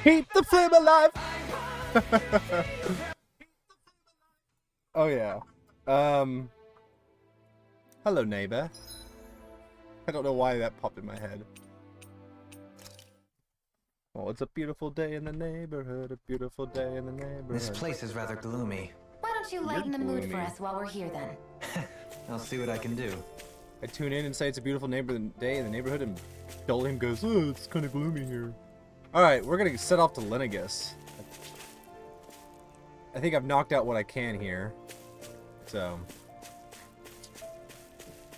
Keep the flame alive. Oh yeah. Hello, neighbor. I don't know why that popped in my head. Oh, it's a beautiful day in the neighborhood. A beautiful day in the neighborhood. This place is rather gloomy. Why don't you lighten the mood for us while we're here then? I'll see what I can do. I tune in and say it's a beautiful day in the neighborhood, and Dolim goes, "Oh, it's kind of gloomy here." All right, we're gonna set off to Lenegus. I think I've knocked out what I can here, so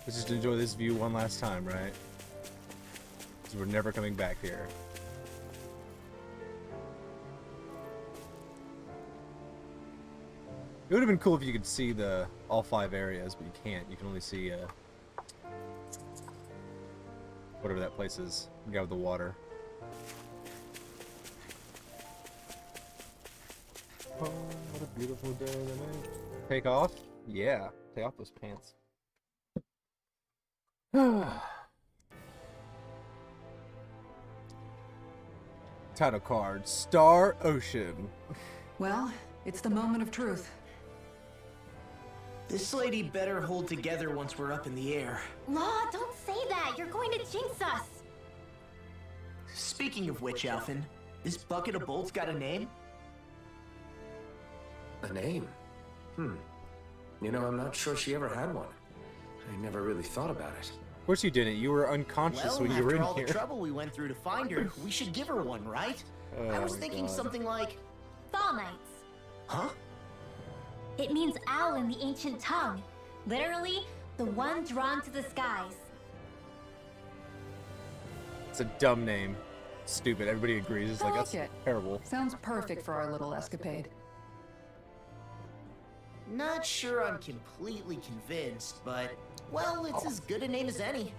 let's just enjoy this view one last time, right? Because we're never coming back here. It would have been cool if you could see all 5 areas, but you can't. You can only see whatever that place is. The guy with the water. Oh, what a beautiful day in the night. Take off? Yeah, take off those pants. Title card: Star Ocean. Well, it's the moment of truth. This lady better hold together once we're up in the air. Law, don't say that. You're going to jinx us. Speaking of which, Alphen, this bucket of bolts got a name? A name? You know, I'm not sure she ever had one. I never really thought about it. Of course you didn't. You were unconscious when you were in after all here. the trouble we went through to find her, we should give her one, right? I was thinking something like... Fall Knights. Huh? It means owl in the ancient tongue. Literally, the one drawn to the skies. It's a dumb name. Stupid. Everybody agrees. It's I like, like that's it. terrible. Sounds perfect for our little escapade. Not sure I'm completely convinced, but... Well, it's as good a name as any.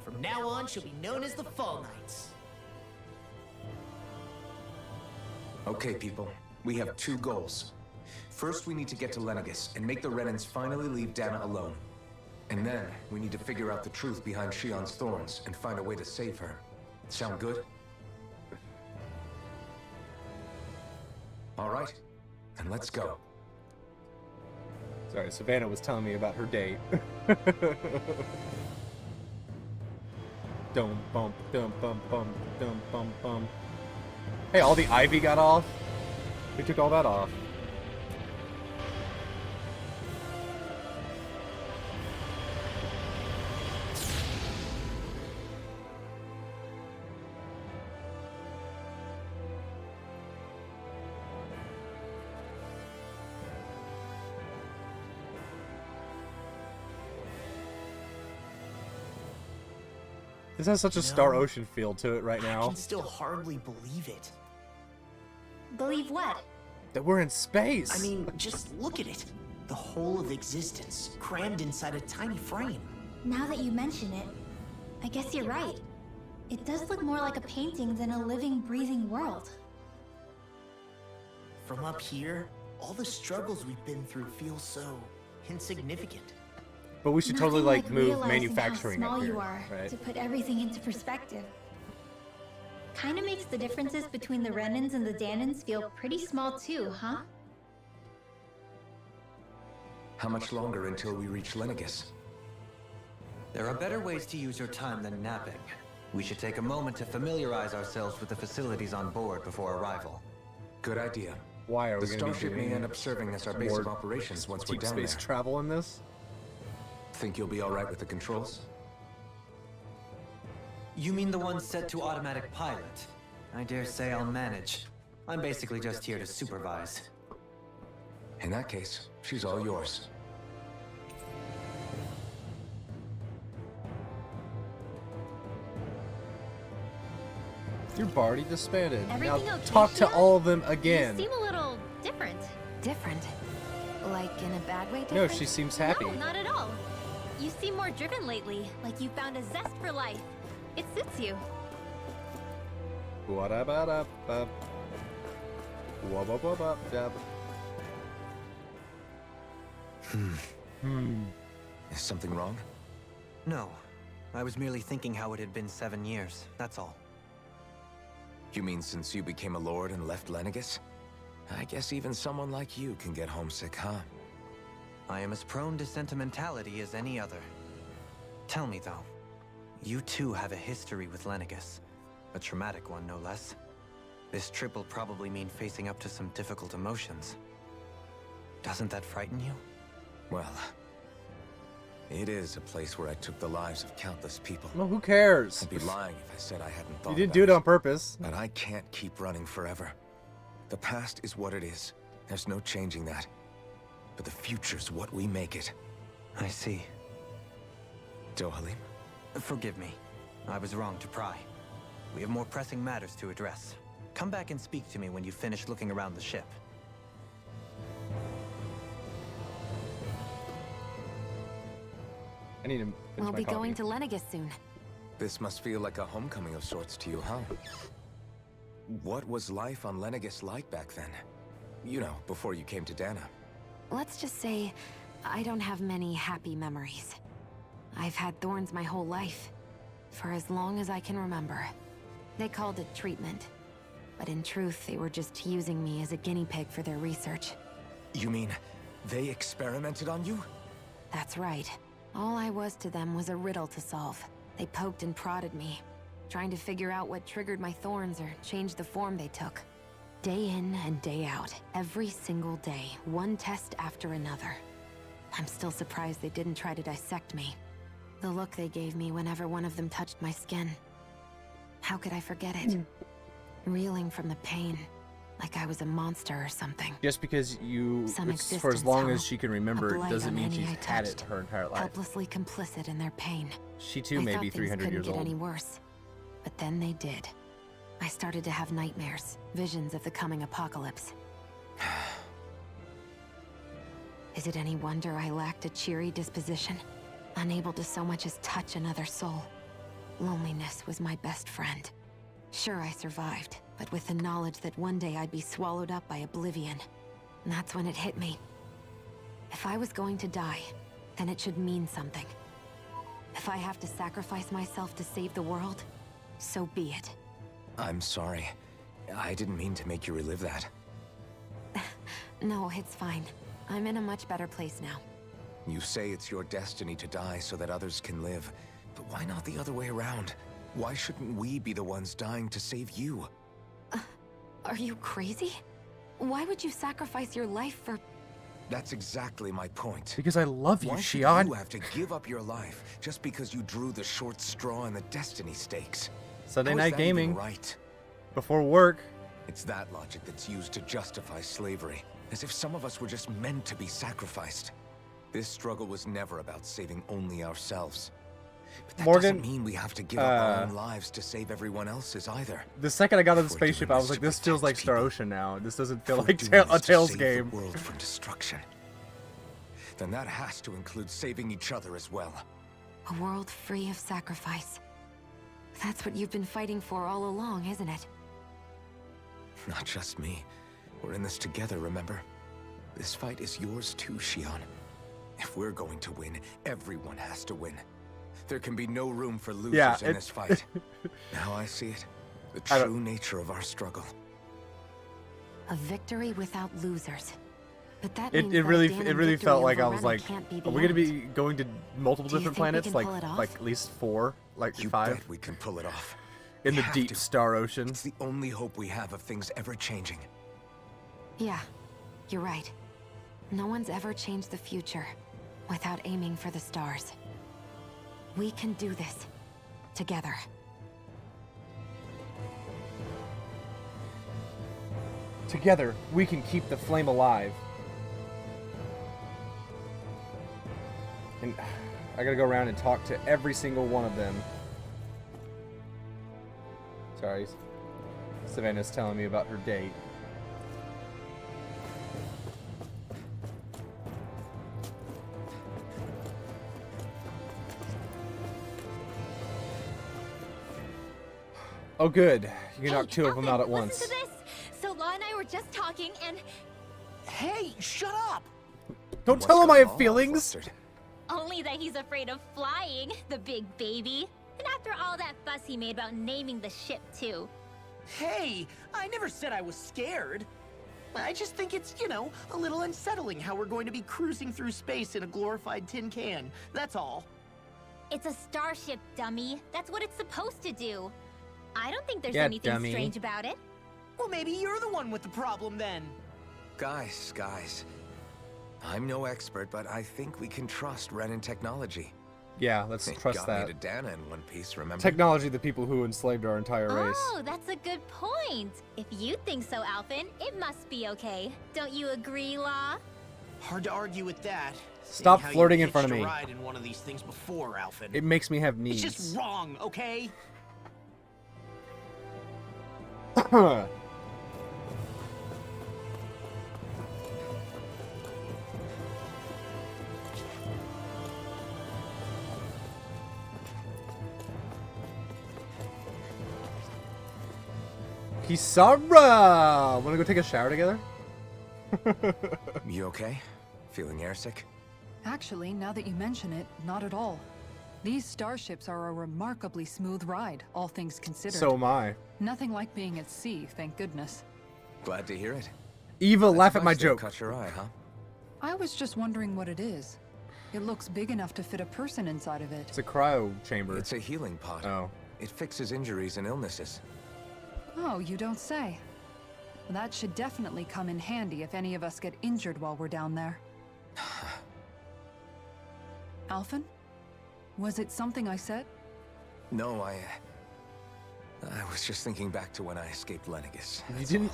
From now on, she'll be known as the Fall Knights. Okay, people. We have 2 goals. First, we need to get to Lenegus and make the Renans finally leave Dana alone. And then, we need to figure out the truth behind Shion's thorns and find a way to save her. Sound good? All right, then let's go. Sorry, Savannah was telling me about her date. Dum bump, dum bum bum, dum bum bum. Hey, all the ivy got off. We took all that off. This has such a Star Ocean feel to it right I now. can still hardly believe it. Believe what? That we're in space. I mean, just look at it. The whole of existence, crammed inside a tiny frame. Now that you mention it, I guess you're right. It does look more like a painting than a living, breathing world. From up here, all the struggles we've been through feel so insignificant. But we should totally Nothing like move realizing manufacturing how up small here, you are, right? to put everything into perspective. Kinda makes the differences between the Renans and the Danans feel pretty small too, huh? How much longer until we reach Lenegus? There are better ways to use your time than napping. We should take a moment to familiarize ourselves with the facilities on board before arrival. Good idea. Why are we The going to be starship may doing end up serving as our base more of operations once we're deep down space there. travel in this? Think you'll be all right with the controls? You mean the one set to automatic pilot? I dare say I'll manage. I'm basically just here to supervise. In that case, she's all yours. Your party disbanded. Everything Now okay, talk to Shion? all of them again. You seem a little different. Different? Like in a bad way No, different? she seems happy. No, not at all. You seem more driven lately, like you found a zest for life. It suits you. Wa-da-ba-da-ba. Wa-ba-ba-ba-da. Is something wrong? No. I was merely thinking how it had been 7 years, that's all. You mean since you became a lord and left Lenegis? I guess even someone like you can get homesick, huh? I am as prone to sentimentality as any other. Tell me though, you too have a history with Lenegis. A traumatic one, no less. This trip will probably mean facing up to some difficult emotions. Doesn't that frighten you? Well, it is a place where I took the lives of countless people. Well, who cares? I'd be lying if I said I hadn't thought You didn't about do it on purpose. But I can't keep running forever. The past is what it is. There's no changing that. But the future's what we make it. I see. Dohalim? Forgive me. I was wrong to pry. We have more pressing matters to address. Come back and speak to me when you finish looking around the ship. I need to finish We'll my be coffee. going to Lenegis soon. This must feel like a homecoming of sorts to you, huh? What was life on Lenegis like back then? You know, before you came to Dana. Let's just say, I don't have many happy memories. I've had thorns my whole life, for as long as I can remember. They called it treatment, but in truth, they were just using me as a guinea pig for their research. You mean, they experimented on you? That's right. All I was to them was a riddle to solve. They poked and prodded me, trying to figure out what triggered my thorns or changed the form they took. Day in and day out, every single day, one test after another. I'm still surprised they didn't try to dissect me. The look they gave me whenever one of them touched my skin. How could I forget it? Reeling from the pain, like I was a monster or something. Just because you, Some it's for as existence, long huh? as she can A remember, it blight doesn't on mean any she's I had it touched. her entire life. Helplessly complicit in their pain. She too I may thought be things 300 couldn't years get any old. worse, but then they did. I started to have nightmares, visions of the coming apocalypse. Is it any wonder I lacked a cheery disposition? Unable to so much as touch another soul. Loneliness was my best friend. Sure, I survived, but with the knowledge that one day I'd be swallowed up by oblivion. And that's when it hit me. If I was going to die, then it should mean something. If I have to sacrifice myself to save the world, so be it. I'm sorry. I didn't mean to make you relive that. No, it's fine. I'm in a much better place now. You say it's your destiny to die so that others can live. But why not the other way around? Why shouldn't we be the ones dying to save you? Are you crazy? Why would you sacrifice your life for... That's exactly my point. Because I love you, Why should Shion. you have to give up your life just because you drew the short straw in the destiny stakes? Sunday How is night that even gaming right? before work. It's that logic that's used to justify slavery, as if some of us were just meant to be sacrificed. This struggle was never about saving only ourselves. But that Morgan, doesn't mean we have to give up our own lives to save everyone else's either. The second I got on the If we're doing spaceship, I was this like, to this feels like protect Star people, Ocean now. This doesn't feel If we're like doing a this to Tales save game. the world from destruction, then that has to include saving each other as well. A world free of sacrifice. That's what you've been fighting for all along, isn't it? Not just me. We're in this together, remember? This fight is yours too, Shion. If we're going to win, everyone has to win. There can be no room for losers Yeah, in this fight. Now I see it. The I don't- true nature of our struggle. A victory without losers. But that It means really that a Danon it really victory felt like over I was Renna like, can't be are we gonna the end. be going to multiple Do you different think we planets? can Like pull it off? at least 4, like You 5 bet we can pull it off. in We the have deep to. Star Ocean. It's the only hope we have of things ever changing. Yeah, you're right. No one's ever changed the future without aiming for the stars. We can do this together. Together, we can keep the flame alive. And I gotta go around and talk to every single one of them. Sorry, Savannah's telling me about her date. Oh good, you can knock 2 of them out at once. Listen to this. So Law and I were just talking, and Hey, shut up! Don't What's tell him I got have all feelings! flustered? only that he's afraid of flying, the big baby. And after all that fuss he made about naming the ship too. Hey, I never said I was scared. I just think it's, a little unsettling how we're going to be cruising through space in a glorified tin can. That's all. It's a starship, dummy. That's what it's supposed to do. I don't think there's Yeah, anything dummy. strange about it. Well, maybe you're the one with the problem then. Guys. I'm no expert, but I think we can trust Renan technology. Yeah, let's It trust got that. me to Dana in one piece, remember? Technology, the people who enslaved our entire race. Oh, that's a good point. If you think so, Alphen, it must be okay. Don't you agree, Law? Hard to argue with that. Stop seeing how you flirting in front of hitched a me. ride in one of these things before, Alphen. It makes me have It's needs. just wrong, okay? Kisara! Wanna go take a shower together? You okay? Feeling airsick? Actually, now that you mention it, not at all. These starships are a remarkably smooth ride, all things considered. So am I. Nothing like being at sea, thank goodness. Glad to hear it. Eva, That laugh at my device didn't joke. Caught your eye, huh? I was just wondering what it is. It looks big enough to fit a person inside of it. It's a cryo chamber. It's a healing pod. Oh. It fixes injuries and illnesses. Oh, you don't say. That should definitely come in handy if any of us get injured while we're down there. Alphen? Was it something I said? No, I was just thinking back to when I escaped Lenegis.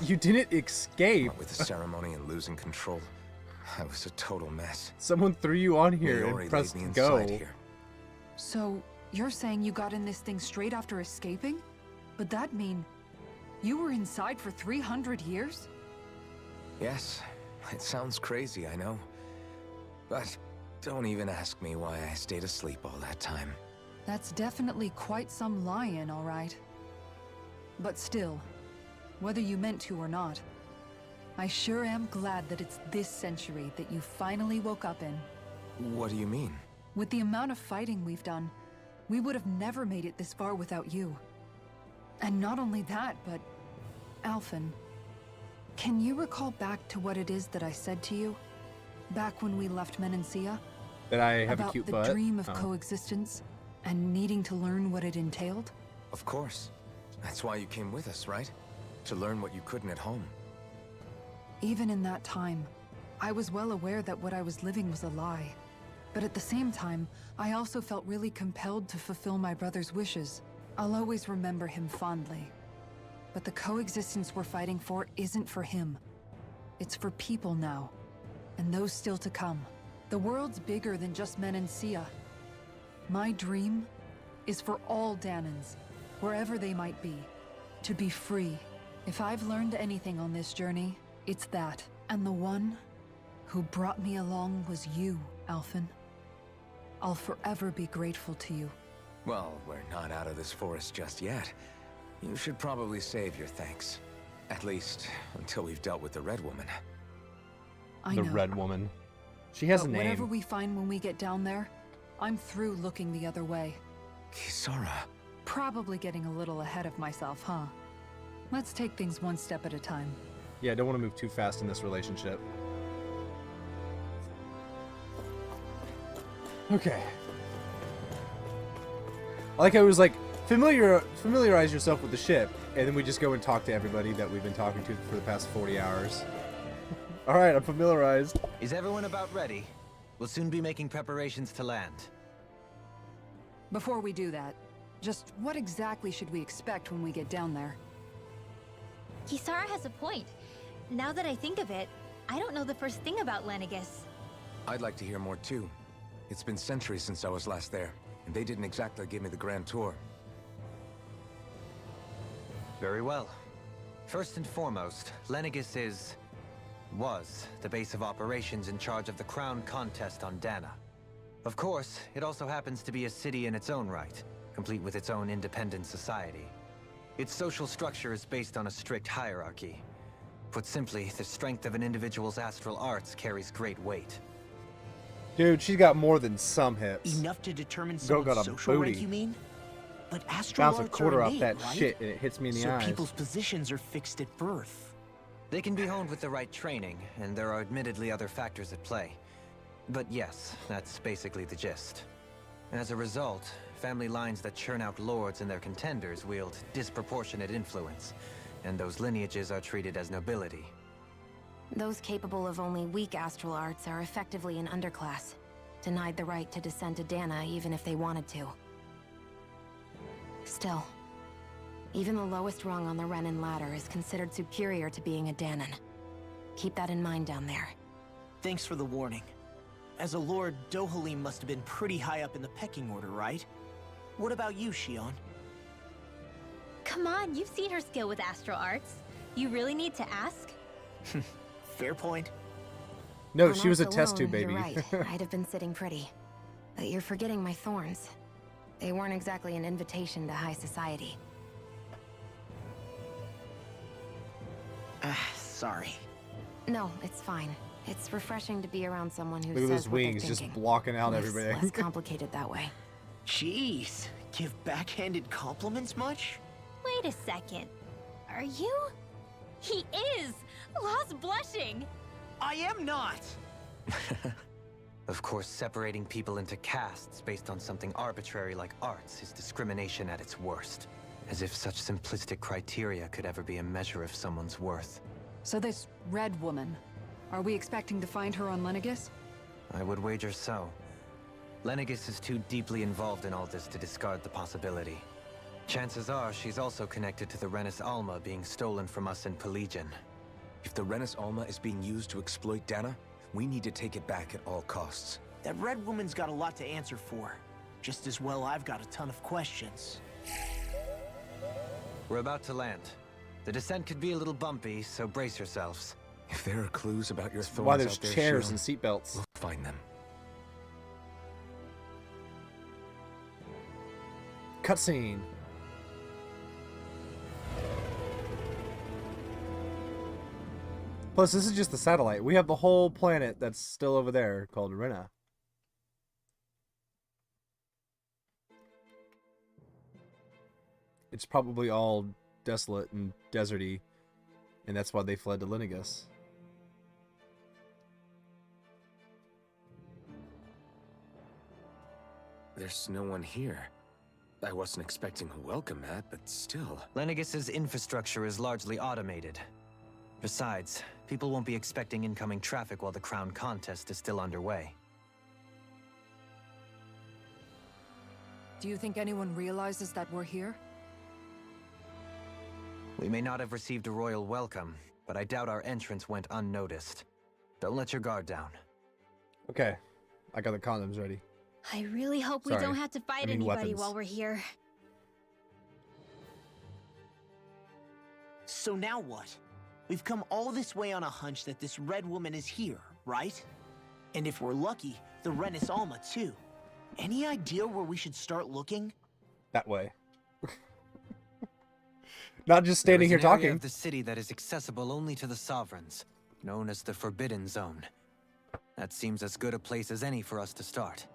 You didn't escape. What with the ceremony and losing control, I was a total mess. Someone threw you on here Leori and pressed laid me go. inside here. So, you're saying you got in this thing straight after escaping? But that mean you were inside for 300 years? Yes, it sounds crazy, I know. But don't even ask me why I stayed asleep all that time. That's definitely quite some lie-in, all right. But still, whether you meant to or not, I sure am glad that it's this century that you finally woke up in. What do you mean? With the amount of fighting we've done, we would have never made it this far without you. And not only that, but... Alphen, can you recall back to what it is that I said to you? Back when we left Menancia? That I have about a cute the butt. dream of Oh. coexistence and needing to learn what it entailed? Of course. That's why you came with us, right? To learn what you couldn't at home. Even in that time, I was well aware that what I was living was a lie. But at the same time, I also felt really compelled to fulfill my brother's wishes. I'll always remember him fondly. But the coexistence we're fighting for isn't for him. It's for people now. And those still to come. The world's bigger than just Menancia. My dream is for all Danans, wherever they might be, to be free. If I've learned anything on this journey, it's that. And the one who brought me along was you, Alphen. I'll forever be grateful to you. Well, we're not out of this forest just yet. You should probably save your thanks. At least, until we've dealt with the Red Woman. I The know. Red Woman. She has But a name. whatever we find when we get down there, I'm through looking the other way. Kisara. Probably getting a little ahead of myself, huh? Let's take things one step at a time. Yeah, I don't want to move too fast in this relationship. Okay. I like how it was like, familiarize yourself with the ship, and then we just go and talk to everybody that we've been talking to for the past 40 hours. Alright, I'm familiarized. Is everyone about ready? We'll soon be making preparations to land. Before we do that, just what exactly should we expect when we get down there? Kisara has a point. Now that I think of it, I don't know the first thing about Lenegis. I'd like to hear more too. It's been centuries since I was last there, and they didn't exactly give me the grand tour. Very well. First and foremost, Lenegis was the base of operations in charge of the crown contest on Dana. Of course, it also happens to be a city in its own right, complete with its own independent society. Its social structure is based on a strict hierarchy. Put simply, the strength of an individual's astral arts carries great weight. Dude, she's got more than some hips. Enough to determine Girl someone's got a social rank, booty. you mean? But astral Bounce a arts quarter are off innate, that right? shit and it hits me in the So eyes. people's positions are fixed at birth. They can be honed with the right training, and there are admittedly other factors at play. But yes, that's basically the gist. As a result, family lines that churn out lords and their contenders wield disproportionate influence, and those lineages are treated as nobility. Those capable of only weak astral arts are effectively an underclass, denied the right to descend to Dana even if they wanted to. Still, even the lowest rung on the Renan ladder is considered superior to being a Danan. Keep that in mind down there. Thanks for the warning. As a lord, Dohalim must have been pretty high up in the pecking order, right? What about you, Shion? Come on, you've seen her skill with astral arts. You really need to ask? Fair point. No, On she was a arts test alone, tube baby. You're right. I'd have been sitting pretty. But you're forgetting my thorns. They weren't exactly an invitation to high society. Sorry. No, it's fine. It's refreshing to be around someone who Look at says those what they're wings just thinking. blocking out Life's everything. less complicated that way. Jeez, give backhanded compliments much? Wait a second. Are you? He is! Lost blushing! I am not! Of course, separating people into castes based on something arbitrary like arts is discrimination at its worst. As if such simplistic criteria could ever be a measure of someone's worth. So this red woman, are we expecting to find her on Lenegis? I would wager so. Lenegis is too deeply involved in all this to discard the possibility. Chances are she's also connected to the Renis Alma being stolen from us in Pelegion. If the Renis Alma is being used to exploit Dana, we need to take it back at all costs. That red woman's got a lot to answer for. Just as well I've got a ton of questions. We're about to land. The descent could be a little bumpy, so brace yourselves. If there are clues about your thorns Why there's out there, chairs Shion, and seatbelts. we'll find them. Cutscene. Plus, this is just the satellite. We have the whole planet that's still over there called Rena. It's probably all desolate and deserty, and that's why they fled to Lenegis. There's no one here. I wasn't expecting a welcome mat, but still. Lenegis's infrastructure is largely automated. Besides, people won't be expecting incoming traffic while the crown contest is still underway. Do you think anyone realizes that we're here? We may not have received a royal welcome, but I doubt our entrance went unnoticed. Don't let your guard down. Okay, I got the condoms ready. I really hope we Sorry, don't have to fight I mean anybody weapons. while we're here. So now what? We've come all this way on a hunch that this red woman is here, right? And if we're lucky, the Renis Alma too. Any idea where we should start looking? That way. Not just standing here There is an area talking. of the city that is accessible only to the sovereigns, known as the Forbidden Zone. That seems as good a place as any for us to start.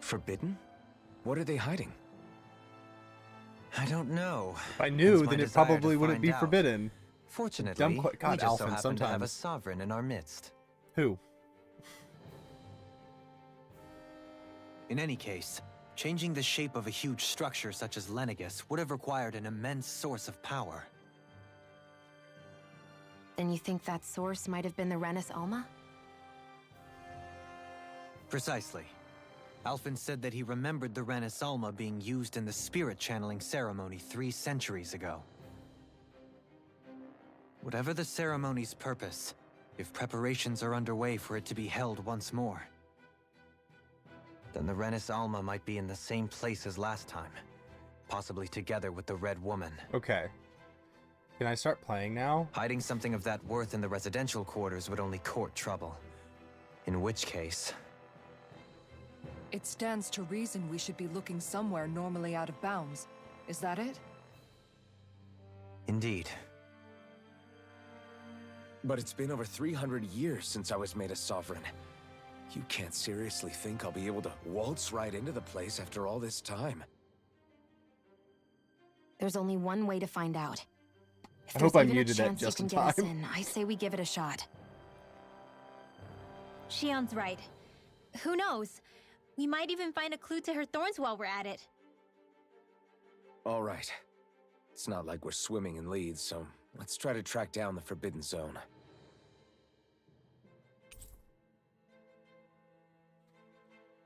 Forbidden? What are they hiding? I don't know. If I knew, Hence my then it desire to probably wouldn't find be out. forbidden. Fortunately, Dumb we God, just so Alphen, happen to have a sometimes. sovereign in our midst. Who? In any case, changing the shape of a huge structure such as Lenegis would have required an immense source of power. Then you think that source might have been the Renis Alma? Precisely. Alphen said that he remembered the Renis Alma being used in the spirit channeling ceremony 3 centuries ago. Whatever the ceremony's purpose, if preparations are underway for it to be held once more, then the Renis Alma might be in the same place as last time, possibly together with the Red Woman. Okay. Can I start playing now? Hiding something of that worth in the residential quarters would only court trouble. In which case, It stands to reason we should be looking somewhere normally out of bounds. Is that it? indeed. But it's been over 300 years since I was made a sovereign. You can't seriously think I'll be able to waltz right into the place after all this time? There's only one way to find out. If I hope there's I even a muted that chance you just can in get us time. in, I say we give it a shot. Shion's right. Who knows? We might even find a clue to her thorns while we're at it. All right. It's not like we're swimming in leads, so let's try to track down the Forbidden Zone.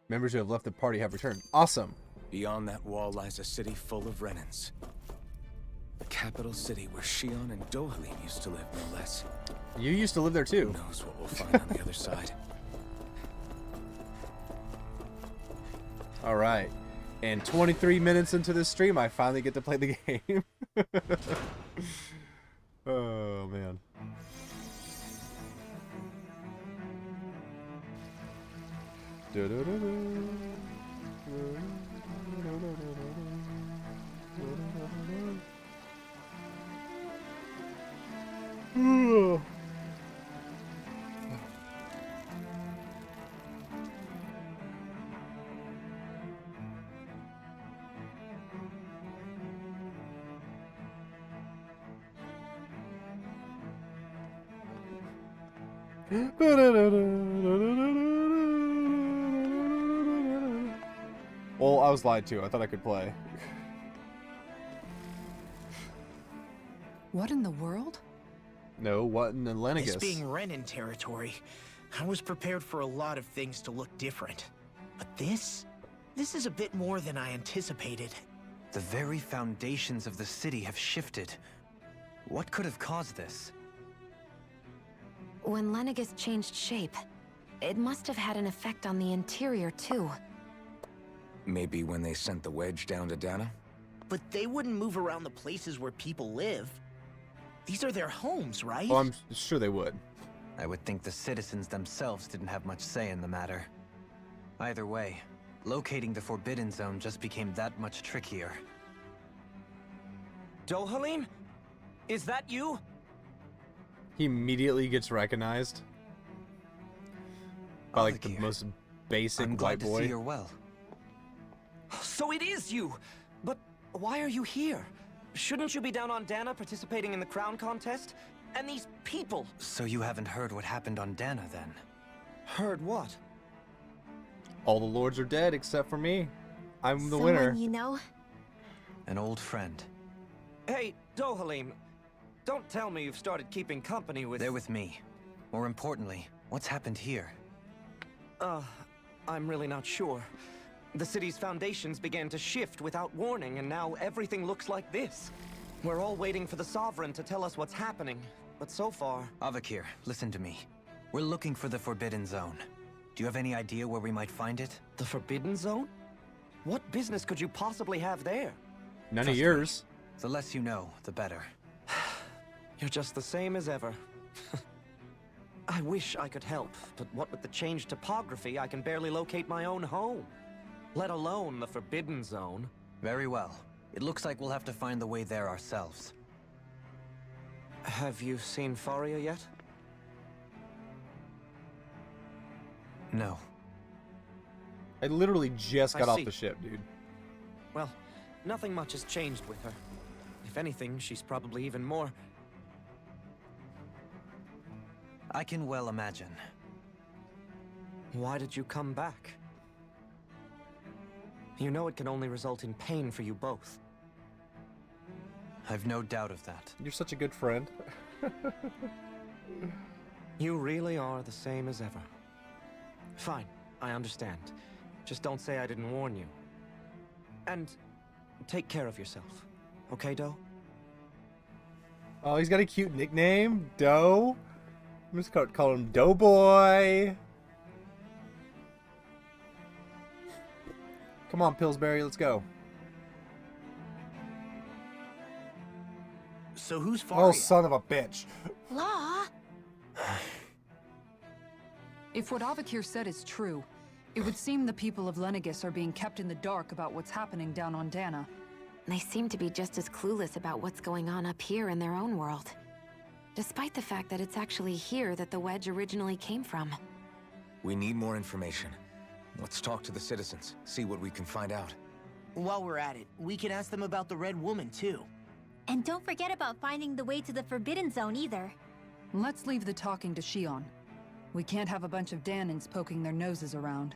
Members who have left the party have returned. Awesome. Beyond that wall lies a city full of Renans. The capital city where Shion and Dohalim used to live, no less. You used to live there too. Who knows what we'll find on the other side. All right. And 23 minutes into this stream, I finally get to play the game. Oh, man. Well, I was lied to. I thought I could play. What in the world? No, what in the Lenegus? This being Renan territory, I was prepared for a lot of things to look different. But this is a bit more than I anticipated. The very foundations of the city have shifted. What could have caused this? When Lenegus changed shape, it must have had an effect on the interior too. Maybe when they sent the wedge down to Dana? But they wouldn't move around the places where people live. These are their homes, right? Oh, I'm sure they would. I would think the citizens themselves didn't have much say in the matter. Either way, locating the Forbidden Zone just became that much trickier. Dohalim? Is that you? He immediately gets recognized by like the Avakir. most basic I'm white glad to boy. see you're well. So it is you! But why are you here? Shouldn't you be down on Dana participating in the crown contest? And these people! So you haven't heard what happened on Dana then? Heard what? All the lords are dead except for me. I'm the Someone winner. you know? An old friend. Hey, Dohalim, don't tell me you've started keeping company with... They're with me. More importantly, what's happened here? I'm really not sure. The city's foundations began to shift without warning, and now everything looks like this. We're all waiting for the Sovereign to tell us what's happening, but so far... Avakir, listen to me. We're looking for the Forbidden Zone. Do you have any idea where we might find it? The Forbidden Zone? What business could you possibly have there? None of Trust me. yours. The less you know, the better. You're just the same as ever. I wish I could help, but what with the changed topography, I can barely locate my own home. Let alone the Forbidden Zone. Very well. It looks like we'll have to find the way there ourselves. Have you seen Faria yet? No. I literally just I got off see. the ship, dude. Well, nothing much has changed with her. If anything, she's probably even more... I can well imagine. Why did you come back? You know it can only result in pain for you both. I've no doubt of that. You're such a good friend. You really are the same as ever. Fine, I understand. Just don't say I didn't warn you. And take care of yourself. Okay, Doe? Oh, he's got a cute nickname, Doe. I'm just gonna call him Doughboy. Come on, Pillsbury, let's go. So who's Faria? Oh, son of a bitch. Law? If what Avakir said is true, it would seem the people of Lenegus are being kept in the dark about what's happening down on Dana. They seem to be just as clueless about what's going on up here in their own world. Despite the fact that it's actually here that the wedge originally came from. We need more information. Let's talk to the citizens, see what we can find out. While we're at it, we can ask them about the Red Woman, too. And don't forget about finding the way to the Forbidden Zone either. Let's leave the talking to Shion. We can't have a bunch of Danins poking their noses around.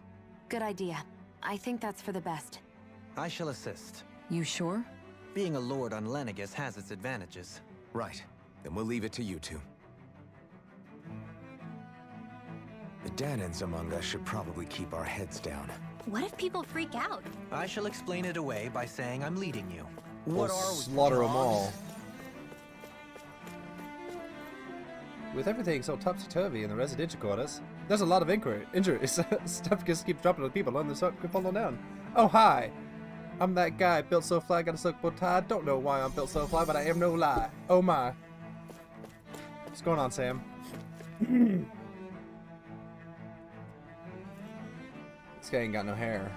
Good idea. I think that's for the best. I shall assist. You sure? Being a lord on Lenegis has its advantages. Right. Then we'll leave it to you two. The Danins among us should probably keep our heads down. What if people freak out? I shall explain it away by saying I'm leading you. What We'll are we, slaughter them dogs? all. With everything so topsy-turvy in the residential quarters, there's a lot of injuries. Stuff just keeps dropping on people and the sun keep falling down. Oh, hi! I'm that guy, built so fly, got a silk bow tie. Don't know why I'm built so fly, but I am no lie. Oh my. What's going on, Sam? This guy ain't got no hair.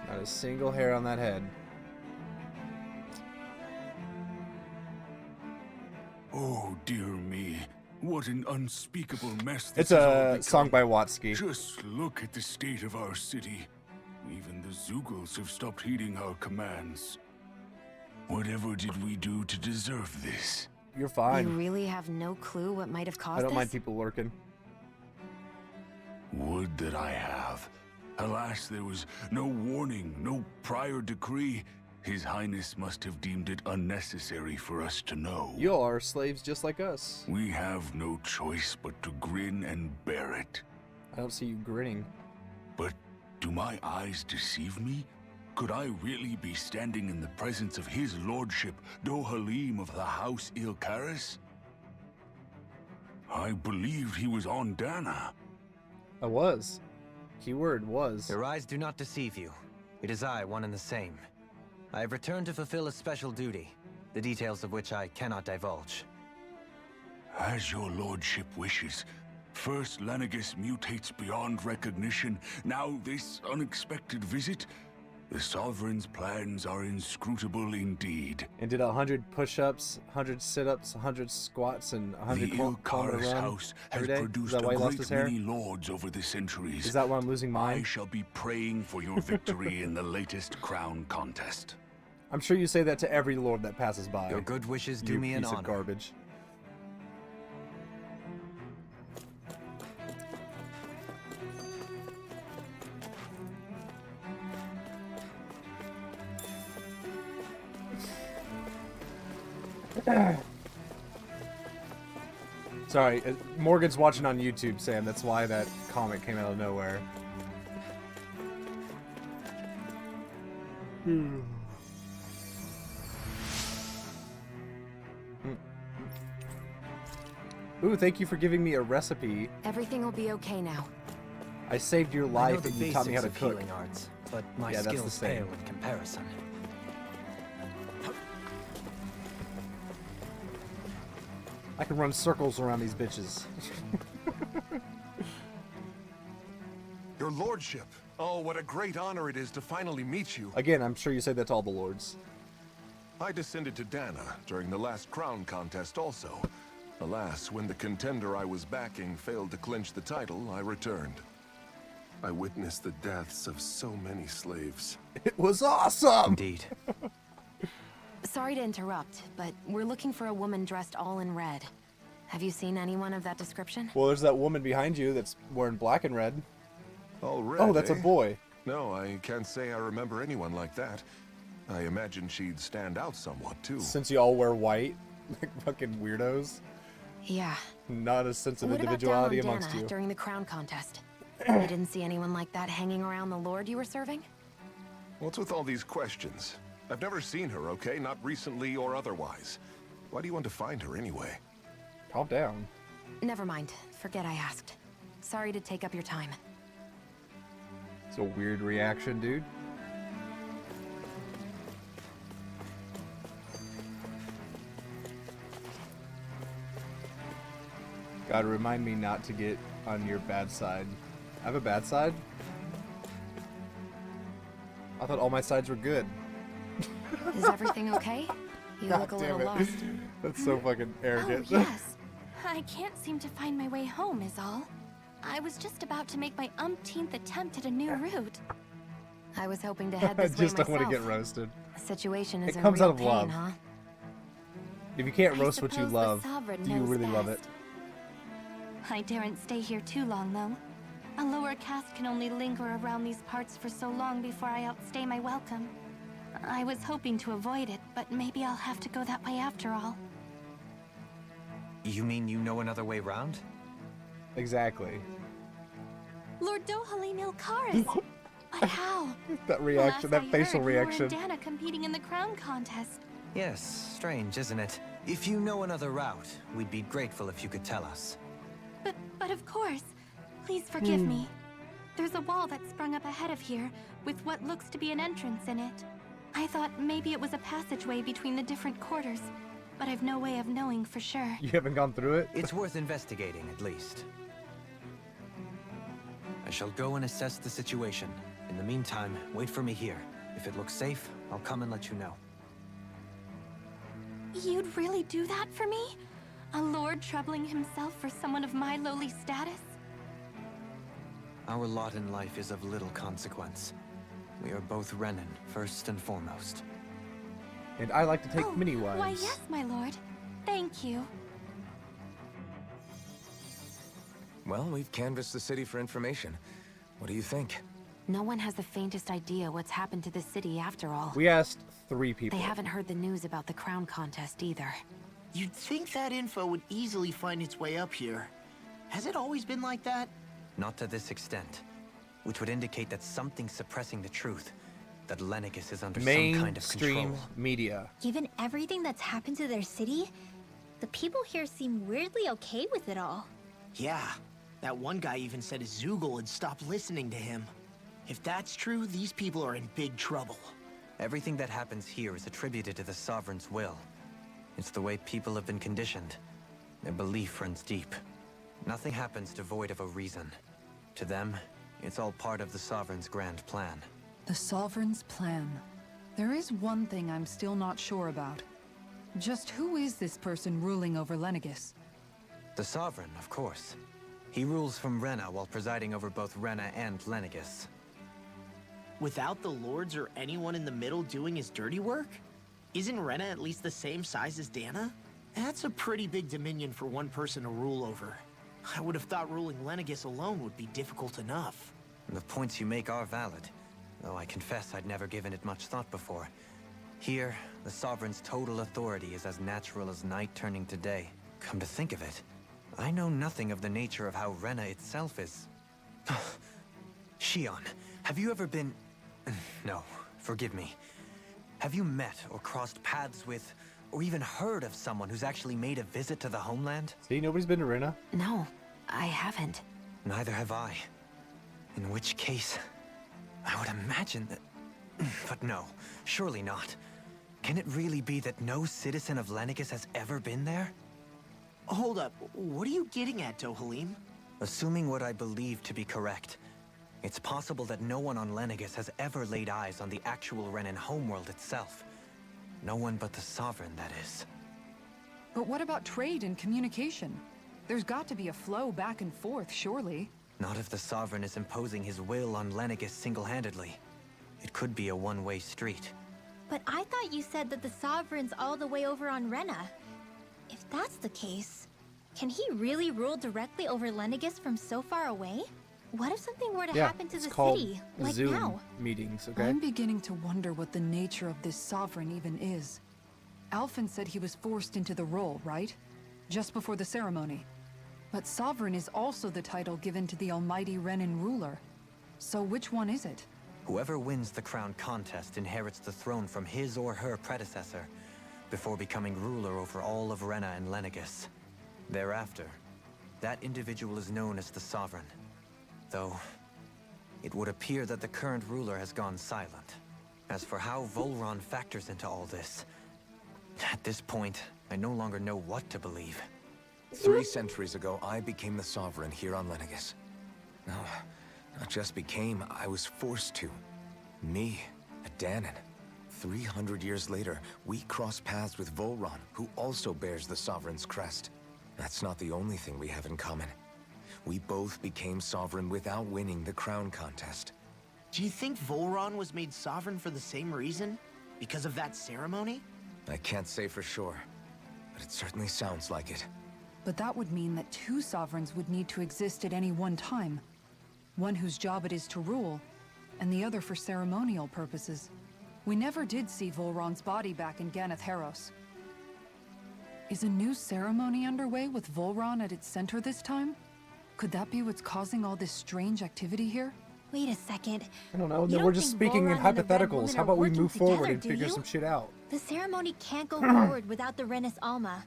Not a single hair on that head. Oh, dear me. What an unspeakable mess It's this has all a become. song by Watsky. Just look at the state of our city. Even the Zugals have stopped heeding our commands. Whatever did we do to deserve this? You're You fine. really have no clue what might have caused I don't this? mind people lurking. Would that I have. Alas, there was no warning, no prior decree. His Highness must have deemed it unnecessary for us to know. You are slaves just like us. We have no choice but to grin and bear it. I don't see you grinning. But do my eyes deceive me? Could I really be standing in the presence of his lordship, Dohalim of the House Ilkaris? I believed he was on Dana. I was. Keyword was. Your eyes do not deceive you. It is I, one and the same. I have returned to fulfill a special duty, the details of which I cannot divulge. As your lordship wishes. First Lenegis mutates beyond recognition, now this unexpected visit. The Sovereign's plans are inscrutable indeed. And did 100 push-ups, 100 sit-ups, 100 squats, and 100 The kilometer Ilkaris run house has every day? Is produced that why a he lost his great hair? many lords over the centuries. Is that why I'm losing I mine? shall be praying for your victory in the latest crown contest. I'm sure you say that to every lord that passes by. Your good wishes do You me an piece of honor. garbage. Sorry, Morgan's watching on YouTube, Sam. That's why that comment came out of nowhere. Ooh, thank you for giving me a recipe. Everything will be okay now. I saved your I know life the and you taught me how to basics cook. of healing arts, but my Yeah, that's the skills same. pale in comparison. I can run circles around these bitches. Your lordship. Oh, what a great honor it is to finally meet you. Again, I'm sure you said that to all the lords. I descended to Dana during the last crown contest also. Alas, when the contender I was backing failed to clinch the title, I returned. I witnessed the deaths of so many slaves. It was awesome! Indeed. Sorry to interrupt, but we're looking for a woman dressed all in red. Have you seen anyone of that description? Well, there's that woman behind you that's wearing black and red. Already? Oh, that's a boy. No, I can't say I remember anyone like that. I imagine she'd stand out somewhat, too. Since you all wear white, like fucking weirdos. Yeah. Not a sense of What about individuality down on amongst Dana you. during the crown contest? You didn't see anyone like that hanging around the lord you were serving? What's with all these questions? I've never seen her, okay? Not recently or otherwise. Why do you want to find her anyway? Calm down. Never mind. Forget I asked. Sorry to take up your time. It's a weird reaction, dude. God, remind me not to get on your bad side. I have a bad side? I thought all my sides were good. Is everything okay? You God look a damn little it. lost. That's so fucking arrogant. Oh, yes. I can't seem to find my way home, is all. I was just about to make my umpteenth attempt at a new route. I was hoping to head I this way just don't want to myself. get roasted. The situation is It a comes real out of pain, love. huh? If you can't I roast what you suppose the love, Sovereign do you knows really love it? best. I daren't stay here too long, though. A lower caste can only linger around these parts for so long before I outstay my welcome. I was hoping to avoid it, but maybe I'll have to go that way after all. You mean you know another way round? Exactly. Lord Dohalim Ilkaris! But how? That reaction, that Last I facial heard, reaction. You were and Dana competing in the crown contest. Yes, strange, isn't it? If you know another route, we'd be grateful if you could tell us. But of course. Please forgive me. There's a wall that sprung up ahead of here, with what looks to be an entrance in it. I thought maybe it was a passageway between the different quarters, but I've no way of knowing for sure. You haven't gone through it? It's worth investigating, at least. I shall go and assess the situation. In the meantime, wait for me here. If it looks safe, I'll come and let you know. You'd really do that for me? A lord troubling himself for someone of my lowly status? Our lot in life is of little consequence. We are both Renan, first and foremost. And I like to take mini wives. Why, yes, my lord. Thank you. Well, we've canvassed the city for information. What do you think? No one has the faintest idea what's happened to the city after all. We asked 3 people. They haven't heard the news about the crown contest either. You'd think that info would easily find its way up here. Has it always been like that? Not to this extent. Which would indicate that something's suppressing the truth. That Lenegis is under some kind of Mainstream control. media. Given everything that's happened to their city, the people here seem weirdly okay with it all. Yeah. That one guy even said Zoogle had stopped listening to him. If that's true, these people are in big trouble. Everything that happens here is attributed to the Sovereign's will. It's the way people have been conditioned. Their belief runs deep. Nothing happens devoid of a reason. To them, it's all part of the Sovereign's grand plan. The Sovereign's plan. There is one thing I'm still not sure about. Just who is this person ruling over Lenegis? The Sovereign, of course. He rules from Rena while presiding over both Rena and Lenegis. Without the lords or anyone in the middle doing his dirty work? Isn't Rena at least the same size as Dana? That's a pretty big dominion for one person to rule over. I would have thought ruling Lenegis alone would be difficult enough. The points you make are valid, though I confess I'd never given it much thought before. Here, the Sovereign's total authority is as natural as night turning to day. Come to think of it, I know nothing of the nature of how Rena itself is. Shion, have you ever been... No, forgive me. Have you met or crossed paths with, or even heard of someone who's actually made a visit to the homeland? See, nobody's been to Rena. No, I haven't. Neither have I. In which case, I would imagine that... But no, surely not. Can it really be that no citizen of Lenegis has ever been there? Hold up, what are you getting at, Dohalim? Assuming what I believe to be correct, it's possible that no one on Lenegis has ever laid eyes on the actual Renan homeworld itself. No one but the Sovereign, that is. But what about trade and communication? There's got to be a flow back and forth, surely. Not if the Sovereign is imposing his will on Lenegis single-handedly. It could be a one-way street. But I thought you said that the Sovereign's all the way over on Rena. If that's the case, can he really rule directly over Lenegis from so far away? What if something were to happen to it's the called city, like Zoom now? meetings, okay? I'm beginning to wonder what the nature of this Sovereign even is. Alphen said he was forced into the role, right? Just before the ceremony. But Sovereign is also the title given to the almighty Renan ruler. So which one is it? Whoever wins the crown contest inherits the throne from his or her predecessor, before becoming ruler over all of Rena and Lenegis. Thereafter, that individual is known as the Sovereign. Though, it would appear that the current ruler has gone silent. As for how Volron factors into all this, at this point, I no longer know what to believe. 3 centuries ago, I became the Sovereign here on Lenegis. No, not just became, I was forced to. Me, a Danon. 300 years later, we cross paths with Volron, who also bears the Sovereign's crest. That's not the only thing we have in common. We both became sovereign without winning the crown contest. Do you think Volron was made sovereign for the same reason? Because of that ceremony? I can't say for sure, but it certainly sounds like it. But that would mean that two sovereigns would need to exist at any one time. One whose job it is to rule, and the other for ceremonial purposes. We never did see Volron's body back in Ganath Haros. Is a new ceremony underway with Volron at its center this time? Could that be what's causing all this strange activity here? Wait a second. I don't know. You We're don't just think speaking in Volron and the Red hypotheticals. Woman How are about we working move forward together, and do figure you? some shit out? The ceremony can't go forward without the Renis Alma.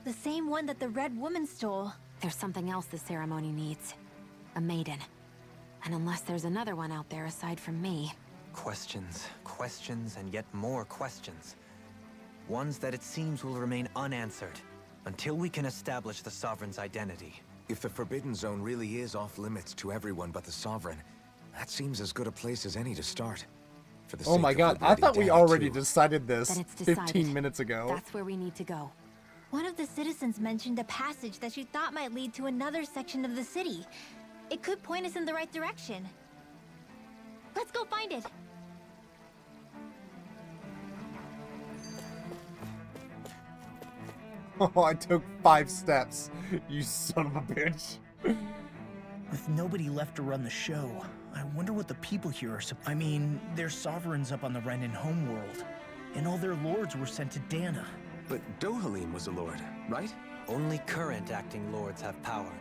The same one that the Red Woman stole. There's something else the ceremony needs. A maiden. And unless there's another one out there aside from me... Questions, questions, and yet more questions. Ones that it seems will remain unanswered until we can establish the Sovereign's identity. If the Forbidden Zone really is off limits to everyone but the Sovereign, that seems as good a place as any to start. For the Oh sake my of god, I liberating thought we Dana, already too. decided this Then it's 15 decided. minutes ago. That's where we need to go. One of the citizens mentioned a passage that she thought might lead to another section of the city. It could point us in the right direction. Let's go find it. Oh, I took 5 steps. You son of a bitch. With nobody left to run the show, I wonder what the people here are I mean, there's sovereigns up on the Renan homeworld, and all their lords were sent to Dana. But Dohalim was a lord, right? Only current acting lords have power.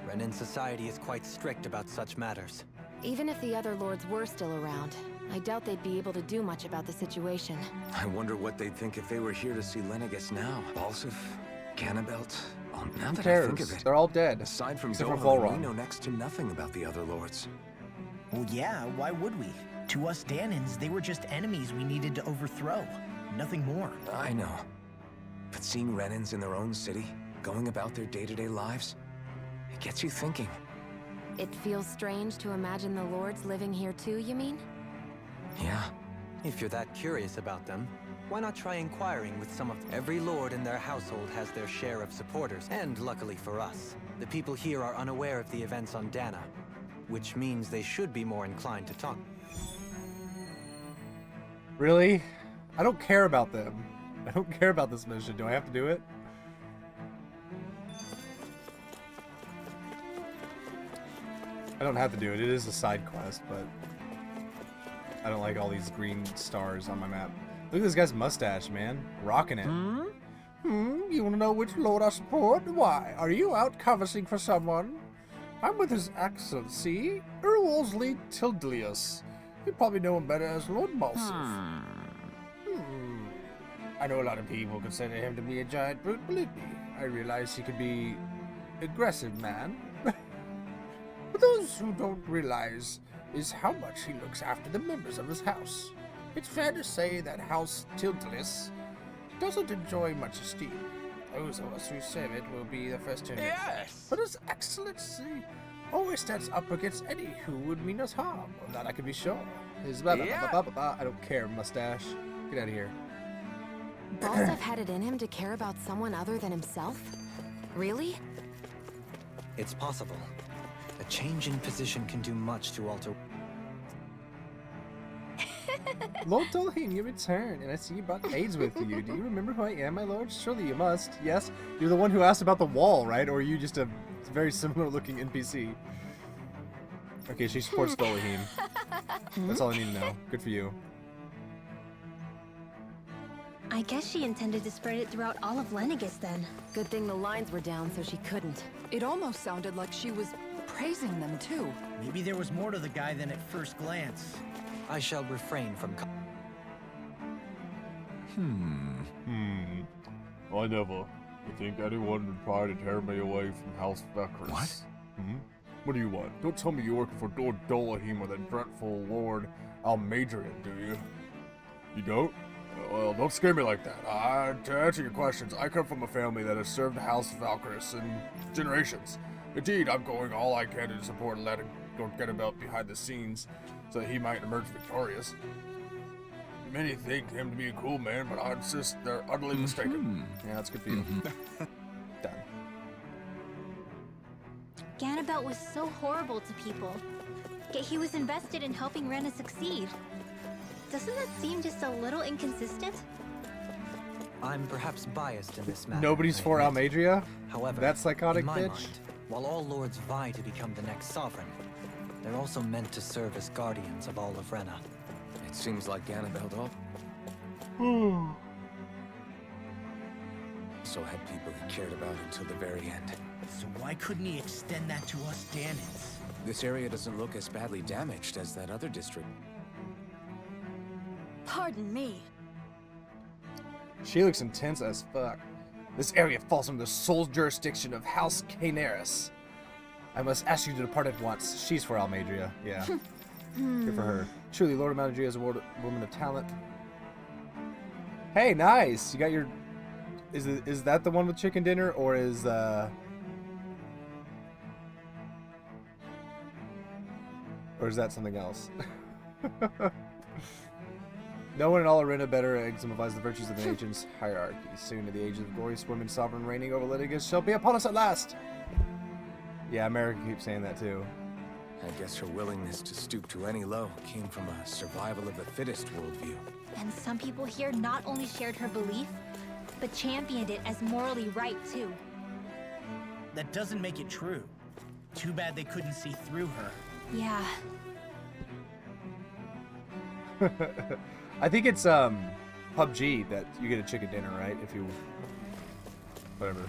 Renan society is quite strict about such matters. Even if the other lords were still around, I doubt they'd be able to do much about the situation. I wonder what they'd think if they were here to see Lenegus now. Balsif, Ganabelt. Oh, now Who that cares? I think of it, They're all dead. aside from Except for Dohalim, we Volron. know next to nothing about the other lords. Well, yeah, why would we? To us Danans, they were just enemies we needed to overthrow. Nothing more. I know. But seeing Renans in their own city, going about their day-to-day lives, it gets you thinking. It feels strange to imagine the lords living here too, you mean? Yeah. If you're that curious about them, why not try inquiring with some of them? Every lord in their household has their share of supporters, and luckily for us, the people here are unaware of the events on Dana, which means they should be more inclined to talk. Really? I don't care about them. I don't care about this mission. Do I have to do it? I don't have to do it. It is a side quest, but I don't like all these green stars on my map. Look at this guy's mustache, man. Rocking it. You want to know which lord I support? Why? Are you out canvassing for someone? I'm with His Excellency, Earl Wolseley Tildlius. You probably know him better as Lord Balsif. I know a lot of people consider him to be a giant brute, believe me. I realize he could be aggressive man. But those who don't realize is how much he looks after the members of his house. It's fair to say that House Tildlis doesn't enjoy much esteem. Those of us who serve it will be the first to admit. Yes! But His Excellency always stands up against any who would mean us harm. Of that I can be sure. His blah, blah, blah, blah, blah, blah. I don't care, mustache. Get out of here. Balsif had it in him to care about someone other than himself? Really? It's possible. A change in position can do much to alter... Lord Dolhane, you return, and I see you brought aids with you. Do you remember who I am, my lord? Surely you must. Yes? You're the one who asked about the wall, right? Or are you just a very similar-looking NPC? Okay, she supports Dolhane. That's all I need to know. Good for you. I guess she intended to spread it throughout all of Lenegus then. Good thing the lines were down so she couldn't. It almost sounded like she was praising them too. Maybe there was more to the guy than at first glance. I shall refrain from... I never. You think anyone would try to tear me away from House Vecris? What? What do you want? Don't tell me you're working for Lord Dolahim or that dreadful Lord Almadrian, do you? You don't? Well, don't scare me like that. To answer your questions, I come from a family that has served House Valkyris in generations. Indeed, I'm going all I can to support letting Lord Ganabelt behind the scenes so that he might emerge victorious. Many think him to be a cool man, but I insist they're utterly mistaken. Yeah, that's good for you. Done. Ganabelt was so horrible to people. Yet he was invested in helping Rena succeed. Doesn't that seem just a little inconsistent? I'm perhaps biased in this matter. Nobody's I for admit. Almadria? However, That psychotic in my bitch? mind, while all lords vie to become the next sovereign, they're also meant to serve as guardians of all of Rena. It seems like Ganabelt also had people he cared about until the very end. So why couldn't he extend that to us Danans? This area doesn't look as badly damaged as that other district. Pardon me. She looks intense as fuck. This area falls under the sole jurisdiction of House Caenaris. I must ask you to depart at once. She's for Almadria. Yeah. Good for her. Truly, Lord of Almadria is a woman of talent. Hey, nice! You got your... Is that the one with chicken dinner, or is, Or is that something else? No one in all Arena better exemplifies the virtues of an ancient's hierarchy. Soon, in the age of the glorious women sovereign reigning over Litigus shall be upon us at last! Yeah, America keeps saying that too. I guess her willingness to stoop to any low came from a survival of the fittest worldview. And some people here not only shared her belief, but championed it as morally right too. That doesn't make it true. Too bad they couldn't see through her. Yeah. I think it's PUBG that you get a chicken dinner, right? If you whatever.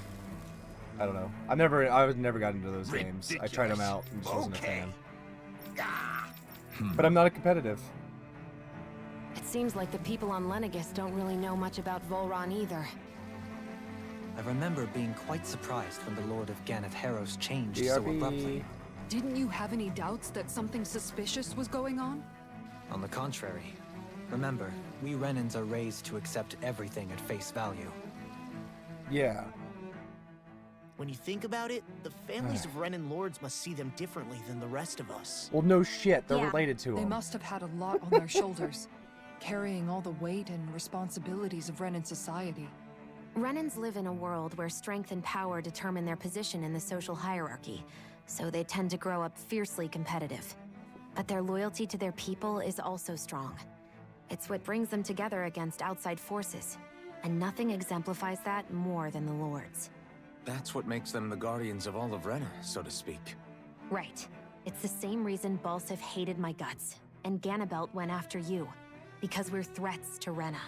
I don't know. I've never gotten into those games. I tried them out and just wasn't a fan. But I'm not a competitive. It seems like the people on Lenegis don't really know much about Volron either. I remember being quite surprised when the Lord of Ganath Harros changed so BRB. abruptly. Didn't you have any doubts that something suspicious was going on? On the contrary. Remember, we Renans are raised to accept everything at face value. Yeah. When you think about it, the families of Renan lords must see them differently than the rest of us. Well, no shit. They're Yeah. related to They them. must have had a lot on their shoulders, carrying all the weight and responsibilities of Renan society. Renans live in a world where strength and power determine their position in the social hierarchy, so they tend to grow up fiercely competitive. But their loyalty to their people is also strong. It's what brings them together against outside forces, and nothing exemplifies that more than the Lords. That's what makes them the guardians of all of Rena, so to speak. Right. It's the same reason Balsif hated my guts, and Ganabelt went after you. Because we're threats to Rena.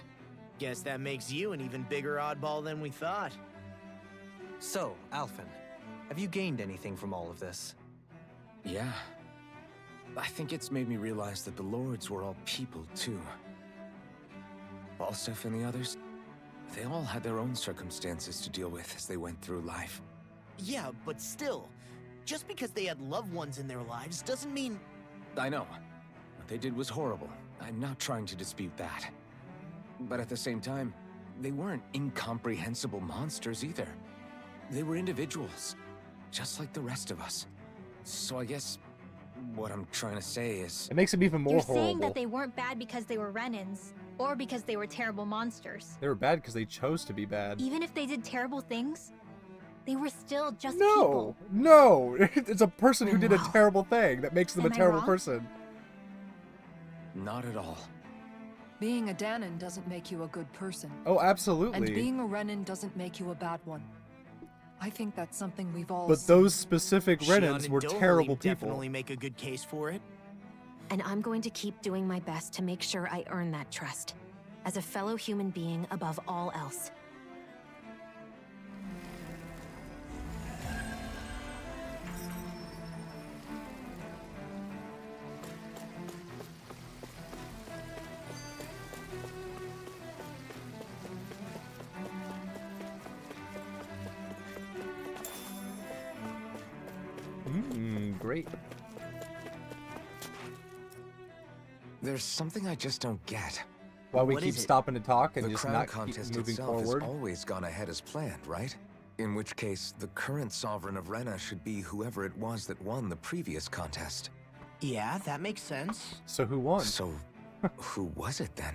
Guess that makes you an even bigger oddball than we thought. So, Alphen, have you gained anything from all of this? Yeah. I think it's made me realize that the Lords were all people, too. Balsif and the others, they all had their own circumstances to deal with as they went through life. Yeah, but still, just because they had loved ones in their lives doesn't mean... I know. What they did was horrible. I'm not trying to dispute that. But at the same time, they weren't incomprehensible monsters either. They were individuals, just like the rest of us. So I guess what I'm trying to say is... It makes them even more You're horrible. saying that they weren't bad because they were Renans, or because they were terrible monsters. They were bad because they chose to be bad. Even if they did terrible things, they were still just No, people. no. It's a person who did a Wow. terrible thing that makes them Am a I terrible wrong? person. Not at all. Being a Danan doesn't make you a good person. Oh, absolutely. And being a Renan doesn't make you a bad one. I think that's something we've all But seen. those specific Shion Renans and were Dovalim terrible people. definitely make a good case for it. And I'm going to keep doing my best to make sure I earn that trust. As a fellow human being above all else. Great. There's something I just don't get. Why we What keep is it? stopping to talk and The just crown not keep contest moving itself forward. has always gone ahead as planned, right? In which case, the current sovereign of Rena should be whoever it was that won the previous contest. Yeah, that makes sense. So who won? So, who was it then?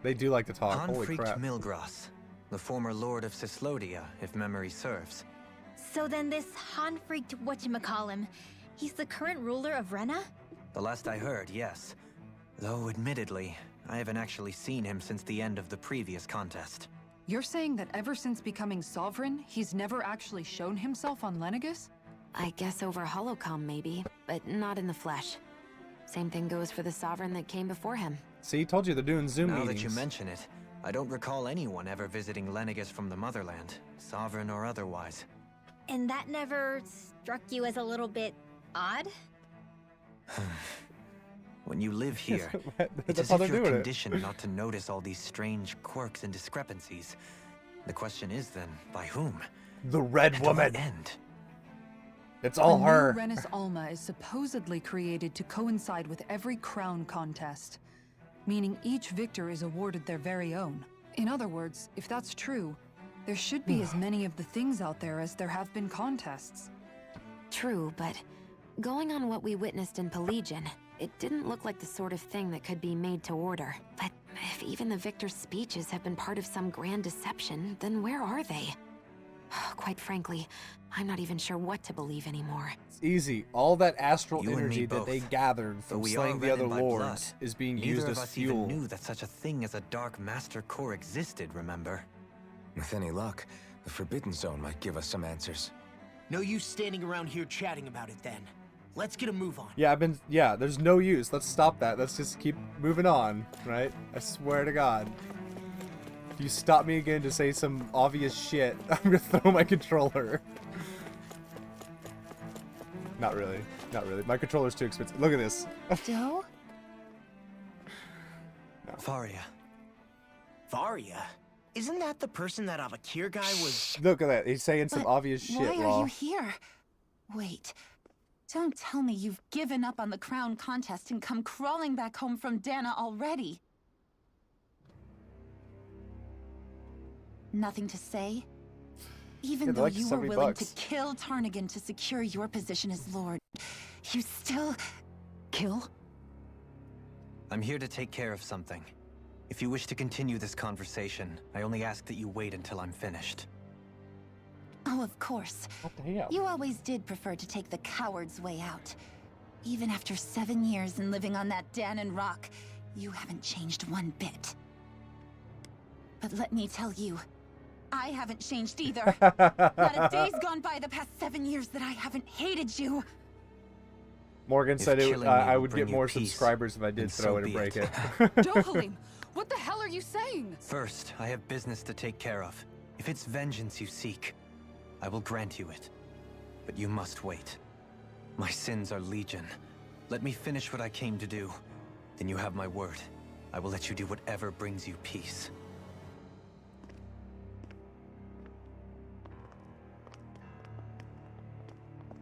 They do like to talk. Holy Hanfried crap. Milgras, the former Lord of Cislodia, if memory serves. So then this Han-freaked whatchamacallem, he's the current ruler of Rena? The last I heard, yes. Though, admittedly, I haven't actually seen him since the end of the previous contest. You're saying that ever since becoming sovereign, he's never actually shown himself on Lenegus? I guess over holocom maybe, but not in the flesh. Same thing goes for the sovereign that came before him. See, told you they're doing Zoom Now meetings. that you mention it, I don't recall anyone ever visiting Lenegus from the motherland, sovereign or otherwise. And that never struck you as a little bit odd? When you live here, it's That's as how if they're you're doing it. conditioned not to notice all these strange quirks and discrepancies. The question is then, by whom? The Red And to what Woman. end? It's all A her. new Renis Alma is supposedly created to coincide with every crown contest, meaning each victor is awarded their very own. In other words, if that's true, there should be as many of the things out there as there have been contests. True, but going on what we witnessed in Pelagian, it didn't look like the sort of thing that could be made to order. But if even the victor's speeches have been part of some grand deception, then where are they? Quite frankly, I'm not even sure what to believe anymore. It's easy. All that astral You and me energy that they both. gathered Though from we slaying are the other Renan by lords blood, is being neither used of as us fuel. even knew that such a thing as a Dark Master Core existed, remember? With any luck, the Forbidden Zone might give us some answers. No use standing around here chatting about it then. Let's get a move on. Yeah, there's no use. Let's stop that. Let's just keep moving on, right? I swear to God. If you stop me again to say some obvious shit, I'm gonna throw my controller. Not really. Not really. My controller's too expensive. Look at this. Doe? Faria. Varia? Isn't that the person that Avakir guy was... Look at that. He's saying some But obvious shit, why are Law. you here? Wait. Don't tell me you've given up on the crown contest and come crawling back home from Dana already. Nothing to say? Even Yeah, though like you were 70 willing bucks. to kill Tarnigan to secure your position as Lord, you still... kill? I'm here to take care of something. If you wish to continue this conversation, I only ask that you wait until I'm finished. Oh, of course. What the hell? You always did prefer to take the coward's way out. Even after 7 years and living on that Danon rock, you haven't changed one bit. But let me tell you, I haven't changed either. Not a day's gone by the past 7 years that I haven't hated you. Morgan If said killing me I will would bring get you more peace, subscribers if I did then throw so it and be break it. it. Dohalim, what the hell are you saying? First, I have business to take care of. If it's vengeance you seek, I will grant you it. But you must wait. My sins are legion. Let me finish what I came to do. Then you have my word. I will let you do whatever brings you peace.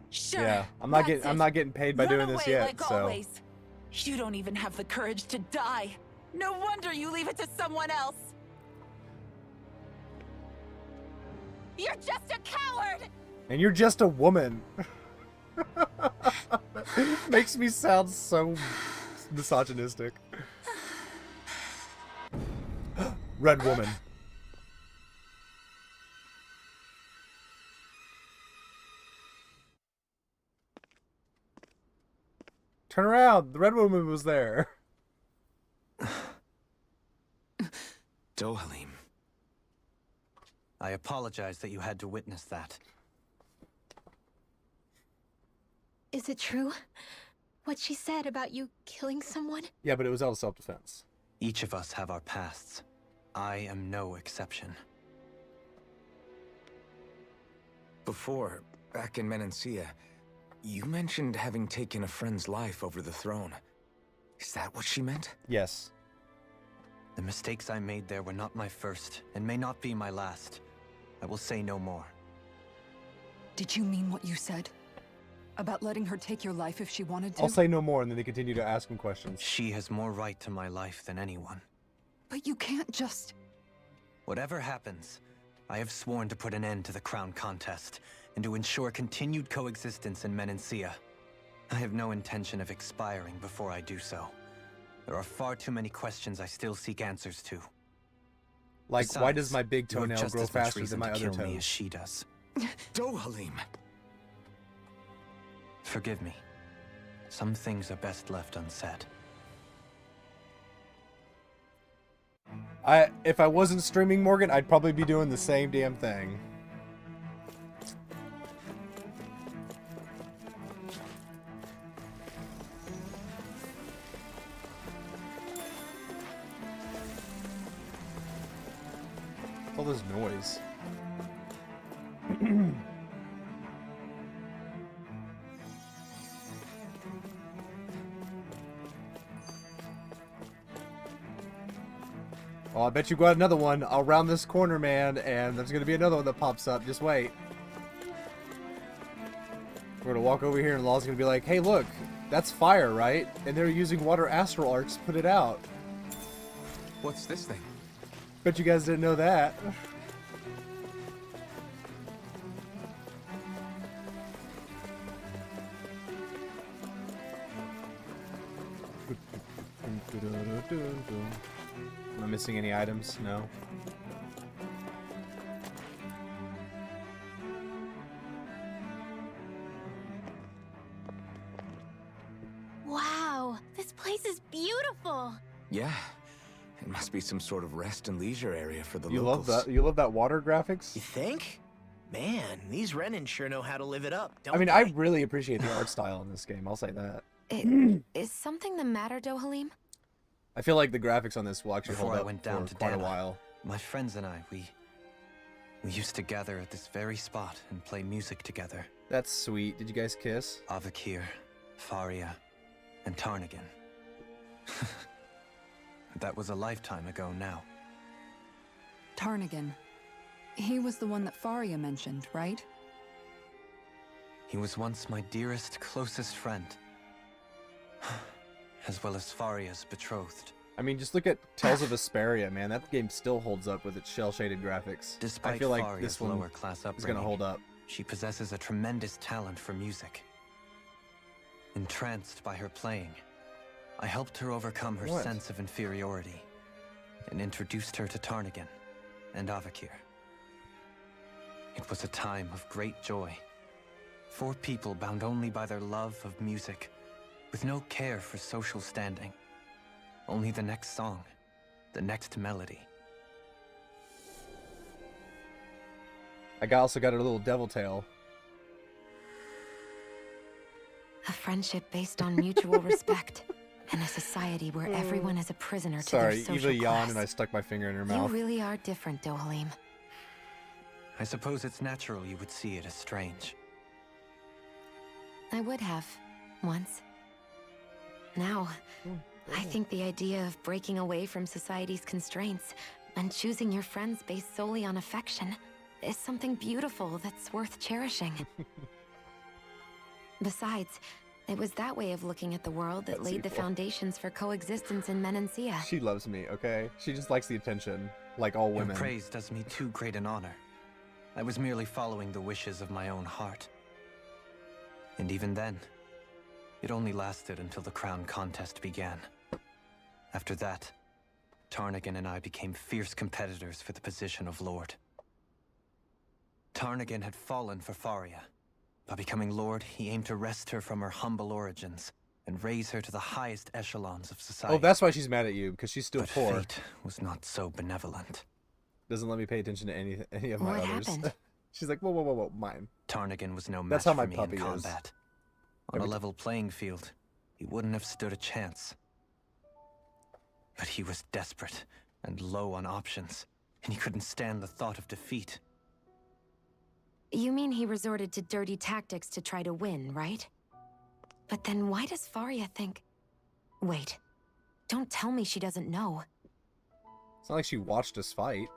Sure. Yeah, I'm not getting paid by Run doing this away yet. like So always. You don't even have the courage to die. No wonder you leave it to someone else. You're just a coward! and you're just a woman. Makes me sound so misogynistic. Red woman. Turn around. The red woman was there. Dohalim. I apologize that you had to witness that. Is it true? What she said about you killing someone? Yeah, but it was out of self-defense. Each of us have our pasts. I am no exception. Before, back in Menancia, you mentioned having taken a friend's life over the throne. Is that what she meant? Yes. The mistakes I made there were not my first, and may not be my last. I will say no more. Did you mean what you said? About letting her take your life if she wanted to? I'll say no more, and then they continue to ask him questions. She has more right to my life than anyone. But you can't just... Whatever happens, I have sworn to put an end to the crown contest, and to ensure continued coexistence in Menancia. I have no intention of expiring before I do so. There are far too many questions I still seek answers to. Like, why Besides, does my big you have toenail just grow as much faster reason than my to other kill me as toes? she does. Dohalim! Forgive me. Some things are best left unsaid. If I wasn't streaming Morgan, I'd probably be doing the same damn thing. All this noise. Oh, I bet you got another one. I'll round this corner, man, and there's gonna be another one that pops up. Just wait. We're gonna walk over here, and Law's gonna be like, "Hey, look, that's fire, right?" And they're using water astral arcs to put it out. What's this thing? Bet you guys didn't know that. Am I missing any items? No. Wow, this place is beautiful. Yeah. It must be some sort of rest and leisure area for the You locals. love that? You love that water graphics? You think? Man, these Renan sure know how to live it up, don't I mean, they? I really appreciate the art style in this game. I'll say that. Is something the matter, Dohalim? I feel like the graphics on this will actually Before hold I up went down for to quite a Dana, while. my friends and I, we used to gather at this very spot and play music together. That's sweet. Did you guys kiss? Avakir, Faria, and Tarnagan. That was a lifetime ago now. Tarnagan. He was the one that Faria mentioned, right? He was once my dearest, closest friend. As well as Faria's betrothed. I mean, just look at Tales of Vesperia, man. That game still holds up with its shell-shaded graphics. Despite I feel like Faria's this one lower class is going to upbringing, hold up. She possesses a tremendous talent for music. Entranced by her playing, I helped her overcome her What? sense of inferiority and introduced her to Tarnagan and Avakir. It was a time of great joy. 4 people bound only by their love of music, with no care for social standing. Only the next song, the next melody. I also got a little devil tail. A friendship based on mutual respect, and a society where everyone is a prisoner to their Sorry, social Eva yawned class. and I stuck my finger in her You mouth. really are different, Dohalim. I suppose it's natural you would see it as strange. I would have, once. Now, I think the idea of breaking away from society's constraints and choosing your friends based solely on affection is something beautiful that's worth cherishing. Besides, it was that way of looking at the world that That's laid the evil. foundations for coexistence in Menancia. She loves me, okay? She just likes the attention, like all Your women. praise does me too great an honor. I was merely following the wishes of my own heart. And even then, it only lasted until the crown contest began. After that, Tarnagan and I became fierce competitors for the position of Lord. Tarnagan had fallen for Faria. By becoming Lord, he aimed to wrest her from her humble origins and raise her to the highest echelons of society. Oh, that's why she's mad at you, because she's still But poor. fate was not so benevolent. Doesn't let me pay attention to any of my What others. happened? She's like, whoa, mine. Tarnagan was no match That's how for my me puppy in is. combat. On a level playing field, he wouldn't have stood a chance. But he was desperate and low on options, and he couldn't stand the thought of defeat. You mean he resorted to dirty tactics to try to win, right? But then why does Faria think... Wait, don't tell me she doesn't know. It's not like she watched us fight.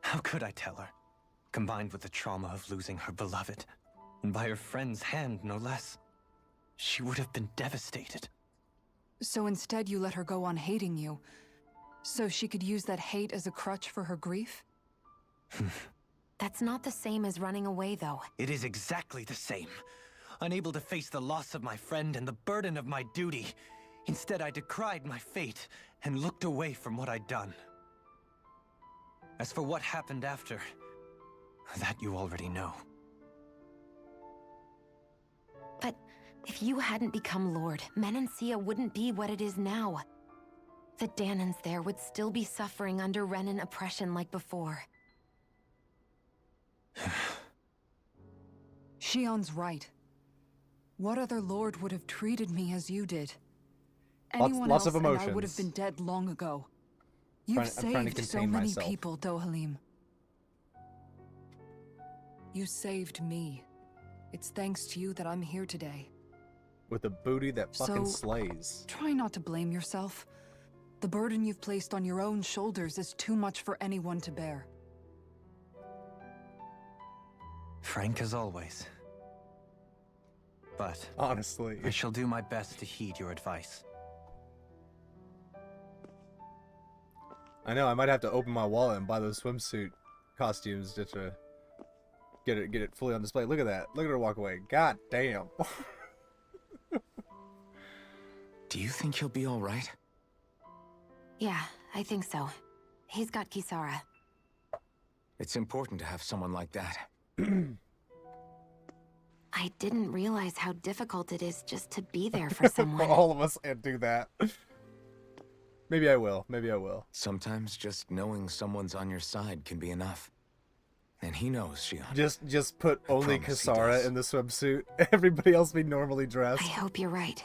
How could I tell her? Combined with the trauma of losing her beloved, and by her friend's hand, no less, she would have been devastated. So instead you let her go on hating you, so she could use that hate as a crutch for her grief? That's not the same as running away, though. It is exactly the same. Unable to face the loss of my friend and the burden of my duty, instead I decried my fate and looked away from what I'd done. As for what happened after, that you already know. If you hadn't become Lord, Menancia wouldn't be what it is now. The Danans there would still be suffering under Renan oppression like before. Shion's right. What other lord would have treated me as you did? Anyone Lots else of and I would have emotions. been dead long ago. You've I'm trying to saved so contain many myself. people, Dohalim. You saved me. It's thanks to you that I'm here today. With a booty that fucking So, slays. Try not to blame yourself. The burden you've placed on your own shoulders is too much for anyone to bear. Frank as always. But honestly, I shall do my best to heed your advice. I know, I might have to open my wallet and buy those swimsuit costumes just to get it fully on display. Look at that. Look at her walk away. God damn. Do you think he'll be all right? Yeah, I think so. He's got Kisara. It's important to have someone like that. I didn't realize how difficult it is just to be there for someone. For all of us and do that. Maybe I will. Maybe I will. Sometimes just knowing someone's on your side can be enough. And he knows, Shion. Just put only promise he Kisara does. in the swimsuit. Everybody else be normally dressed. I hope you're right.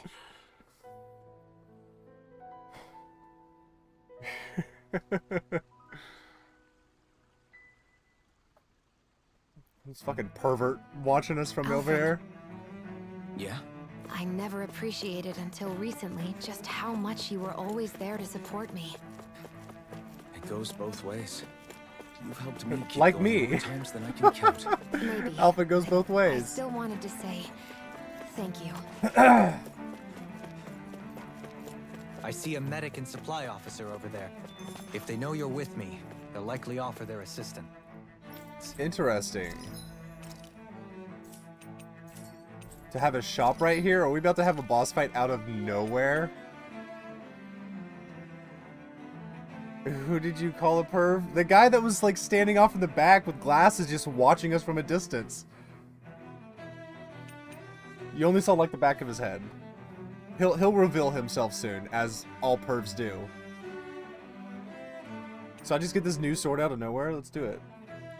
This fucking pervert watching us from over Alfred. here. Yeah? I never appreciated until recently just how much you were always there to support me. It goes both ways. You've helped me keep Like going me. more times than I can count. Maybe. Alpha goes both I ways. still wanted to say thank you. I see a medic and supply officer over there. If they know you're with me, they'll likely offer their assistance. Interesting. To have a shop right here? Are we about to have a boss fight out of nowhere? Who did you call a perv? The guy that was like standing off in the back with glasses just watching us from a distance. You only saw like the back of his head. He'll reveal himself soon, as all pervs do. So I just get this new sword out of nowhere? Let's do it.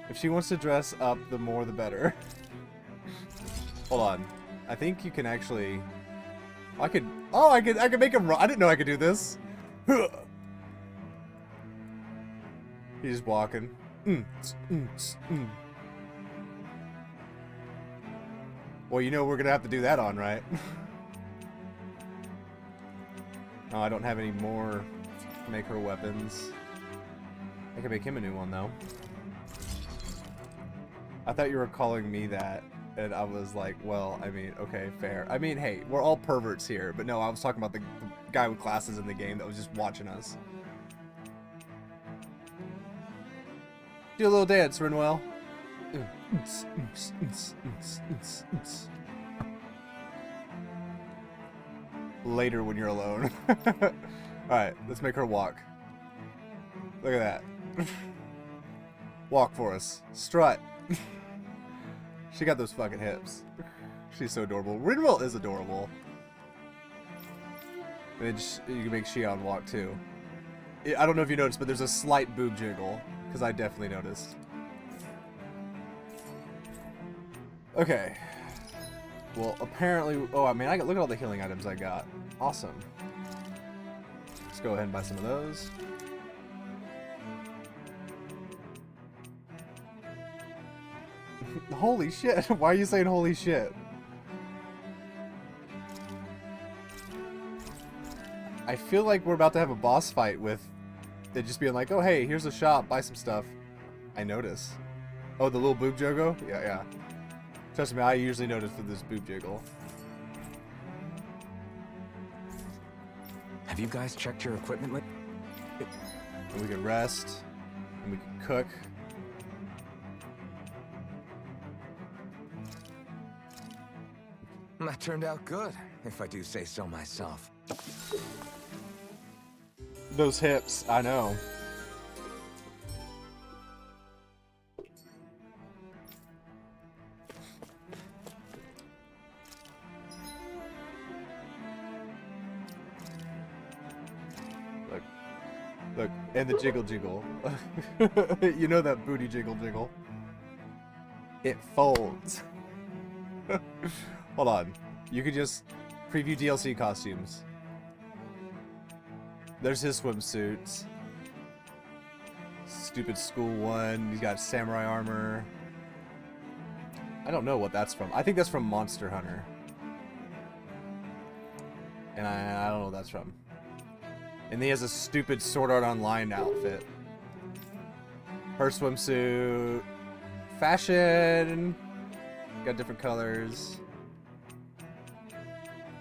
If she wants to dress up, the more the better. Hold on. I think you can actually... I could make him run. I didn't know I could do this. He's just walking. Well, you know we're gonna have to do that on, right? Oh, I don't have any more to make her weapons. I can make him a new one, though. I thought you were calling me that, and I was like, well, I mean, okay, fair. I mean, hey, we're all perverts here, but no, I was talking about the guy with glasses in the game that was just watching us. Do a little dance, Rinwell. Later when you're alone. Alright, let's make her walk. Look at that. Walk for us. Strut. She got those fucking hips. She's so adorable. Rinwell is adorable. And then you can make Shion walk too. I don't know if you noticed, but there's a slight boob jiggle. Because I definitely noticed. Okay. Well, apparently... Oh, I mean, look at all the healing items I got. Awesome. Let's go ahead and buy some of those. Holy shit. Why are you saying holy shit? I feel like we're about to have a boss fight with it just being like, oh, hey, here's a shop. Buy some stuff. I notice. Oh, the little boob jiggle? Yeah. Trust me, I usually notice with this boob jiggle. Have you guys checked your equipment? And we can rest. And we can cook. That turned out good, if I do say so myself. Those hips, I know. Look, and the jiggle jiggle. You know that booty jiggle jiggle. It folds. Hold on. You could just preview DLC costumes. There's his swimsuits. Stupid school one. He's got samurai armor. I don't know what that's from. I think that's from Monster Hunter. And I don't know what that's from. And he has a stupid Sword Art Online outfit. Her swimsuit. Fashion. Got different colors.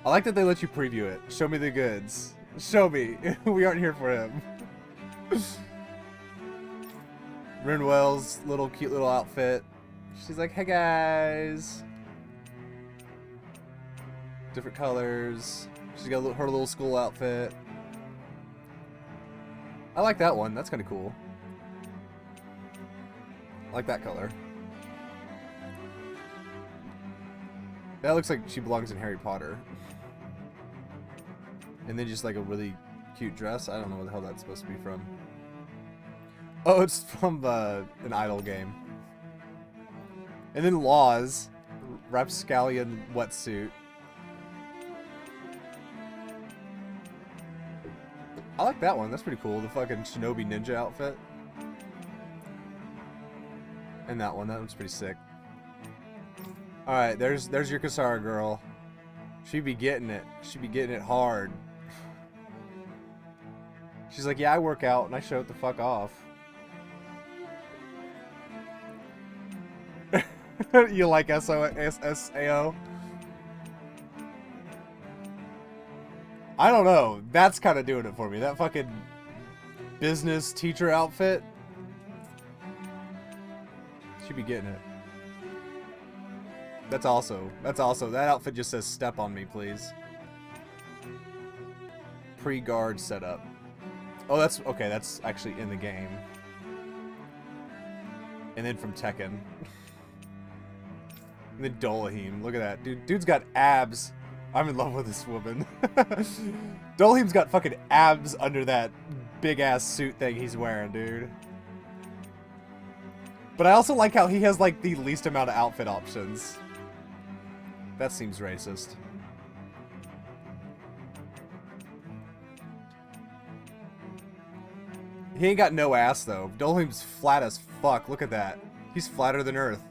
I like that they let you preview it. Show me the goods. Show me. We aren't here for him. Rinwell's cute little outfit. She's like, hey guys. Different colors. She's got her little school outfit. I like that one. That's kind of cool. I like that color. That looks like she belongs in Harry Potter. And then just like a really cute dress. I don't know what the hell that's supposed to be from. Oh, it's from an idol game. And then Laws. Rapscallion wetsuit. I like that one. That's pretty cool. The fucking Shinobi ninja outfit. And that one. That one's pretty sick. Alright, there's your Kasara girl. She be getting it. She be getting it hard. She's like, yeah, I work out and I show it the fuck off. You like SAO? I don't know. That's kind of doing it for me. That fucking business teacher outfit. She be getting it. That outfit just says step on me, please. Pre-guard setup. Oh, that's okay. That's actually in the game. And then from Tekken. And then Dolahim. Look at that. Dude's got abs. I'm in love with this woman. Dolahim's got fucking abs under that big-ass suit thing he's wearing, dude. But I also like how he has, like, the least amount of outfit options. That seems racist. He ain't got no ass, though. Dolahim's flat as fuck. Look at that. He's flatter than Earth.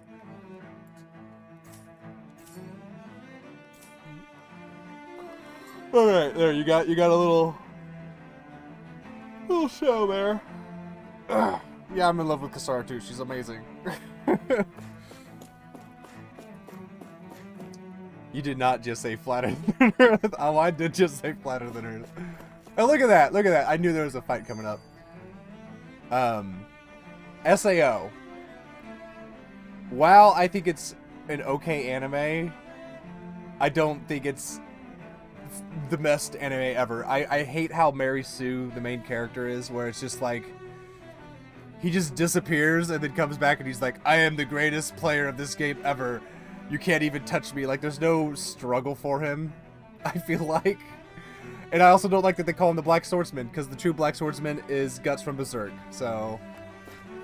Alright, there, you got a little show there. Ugh. Yeah, I'm in love with Kasara too. She's amazing. You did not just say flatter than Earth. Oh, I did just say flatter than Earth. Oh, look at that. Look at that. I knew there was a fight coming up. SAO. While I think it's an okay anime, I don't think it's the best anime ever. I hate how Mary Sue, the main character, is, where it's just like he just disappears and then comes back and he's like, I am the greatest player of this game ever. You can't even touch me. Like, there's no struggle for him, I feel like. And I also don't like that they call him the Black Swordsman, because the true Black Swordsman is Guts from Berserk, so...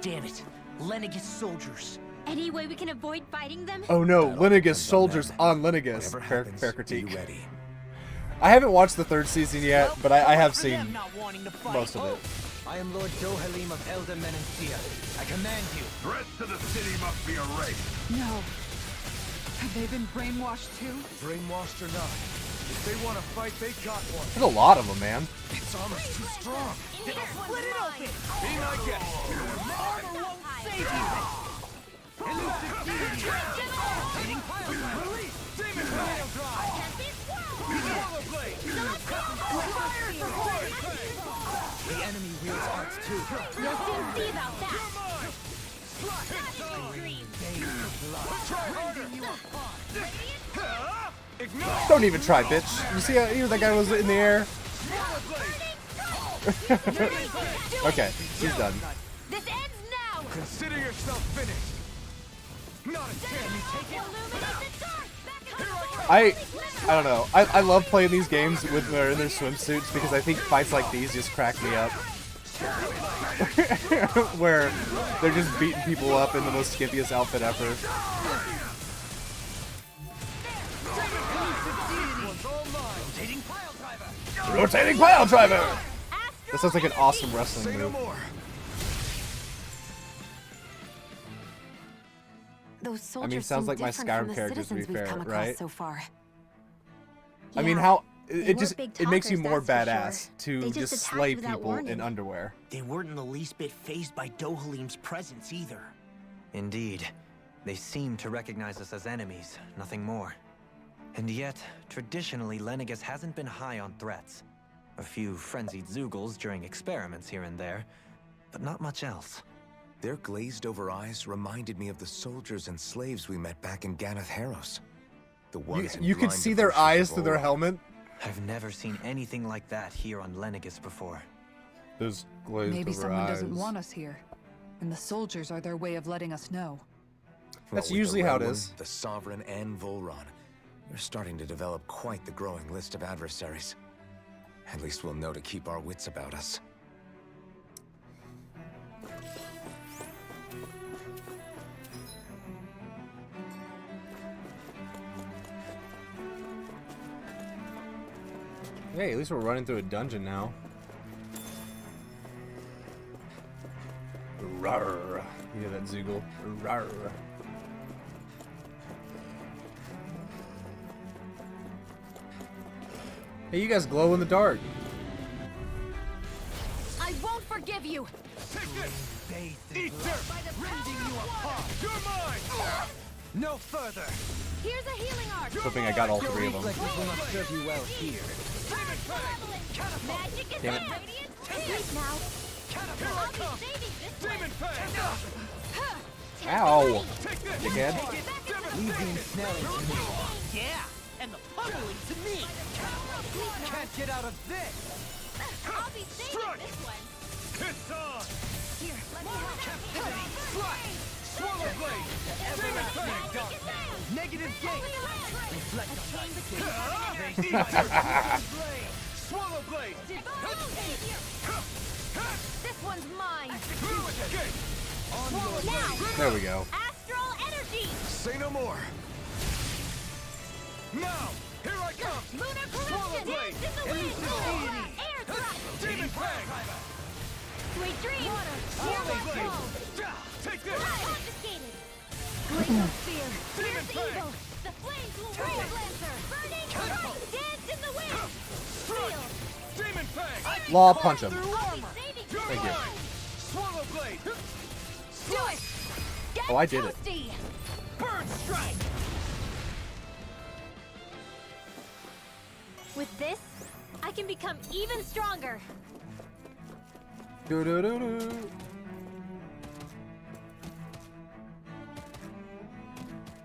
Damn it. Lennigus soldiers. Any way we can avoid fighting them? Oh no, Lennigus soldiers on Lennigus. Fair critique. I haven't watched the third season yet, but I have seen most of it. I am Lord Dohalim of Elder Menancia. I command you. Threats to the city must be erased. No. Have they been brainwashed too? Brainwashed or not, if they want to fight, they got one. There's a lot of them, man. Its armor's too strong. Split it open! Be my guest. Armor won't save you! Elusive deity. Release! Demon Pile Drive! Swallow Blade! Fire support! The enemy wields arts too. You'll soon see about that. Try harder! Ignore! Don't even try, bitch. You see how even that guy was in the air? Okay, she's done. This ends now! Consider yourself finished. Not a chance. I don't know. I love playing these games with they're in their swimsuits because I think fights like these just crack me up. where they're just beating people up in the most skimpiest outfit ever. Rotating pile driver! That sounds like an awesome wrestling move. Those soldiers I mean, sounds seem like my different from Skyrim the characters, to be citizens we've fair, come across right? so far. I mean, Yeah, how they it weren't just big it makes you talkers, more that's for badass sure. They to just just attacked slay without people in warning. underwear. They weren't in the least bit fazed by Dohalim's presence either. Indeed. They seem to recognize us as enemies, nothing more. And yet, traditionally, Lenegis hasn't been high on threats. A few frenzied Zeugles during experiments here and there, but not much else. Their glazed-over eyes reminded me of the soldiers and slaves we met back in Ganath Haros. The ones You could see their eyes through their helmet. I've never seen anything like that here on Lenegis before. Those glazed Maybe over someone eyes. doesn't want us here, and the soldiers are their way of letting us know. That's With usually the how it Red is. One, the Sovereign, and Volron, we're starting to develop quite the growing list of adversaries. At least we'll know to keep our wits about us. Hey, at least we're running through a dungeon now. Rawr. You hear that, Zeugl? Rawr. Hey, you guys glow in the dark. I won't forgive you. Eat dirt! Rending you apart! You're mine! No further! Here's a healing arc. Hoping I got all three of them. Reflexes will not serve you well here. Magic is Damn it. radiant. Wait now. I'll be saving this one. Ow! Dickhead. Leave the ensnaring to me. Yeah, and the pummeling to me. Can't get out of this. I'll be saving this one. It's on. Here, let me help. Captivity. Slide. Swallow blade. Demon fang. Negative gate. Reflect on my blade. Swallow blade. This one's mine. Fluid gate. Now, There we go. astral energy. Say no more. Now, here I come. Lunar Swallow corruption. blade. Dance in the wind. Elusive Air thrust. Demon fang. Sweet dreams. Hear Swallow my blade. call. Take this. Confiscated. Flame of fear. Demon Fierce fang. evil. The flames will rage. Lancer. Burning light. Dance in the wind. Steel. Demon fang. Law punch him. I'll be saving You're Thank you. mine. Swallow blade. Do it. Get Oh, I did it. toasty. Burn strike. With this, I can become even stronger. Do-do-do-do.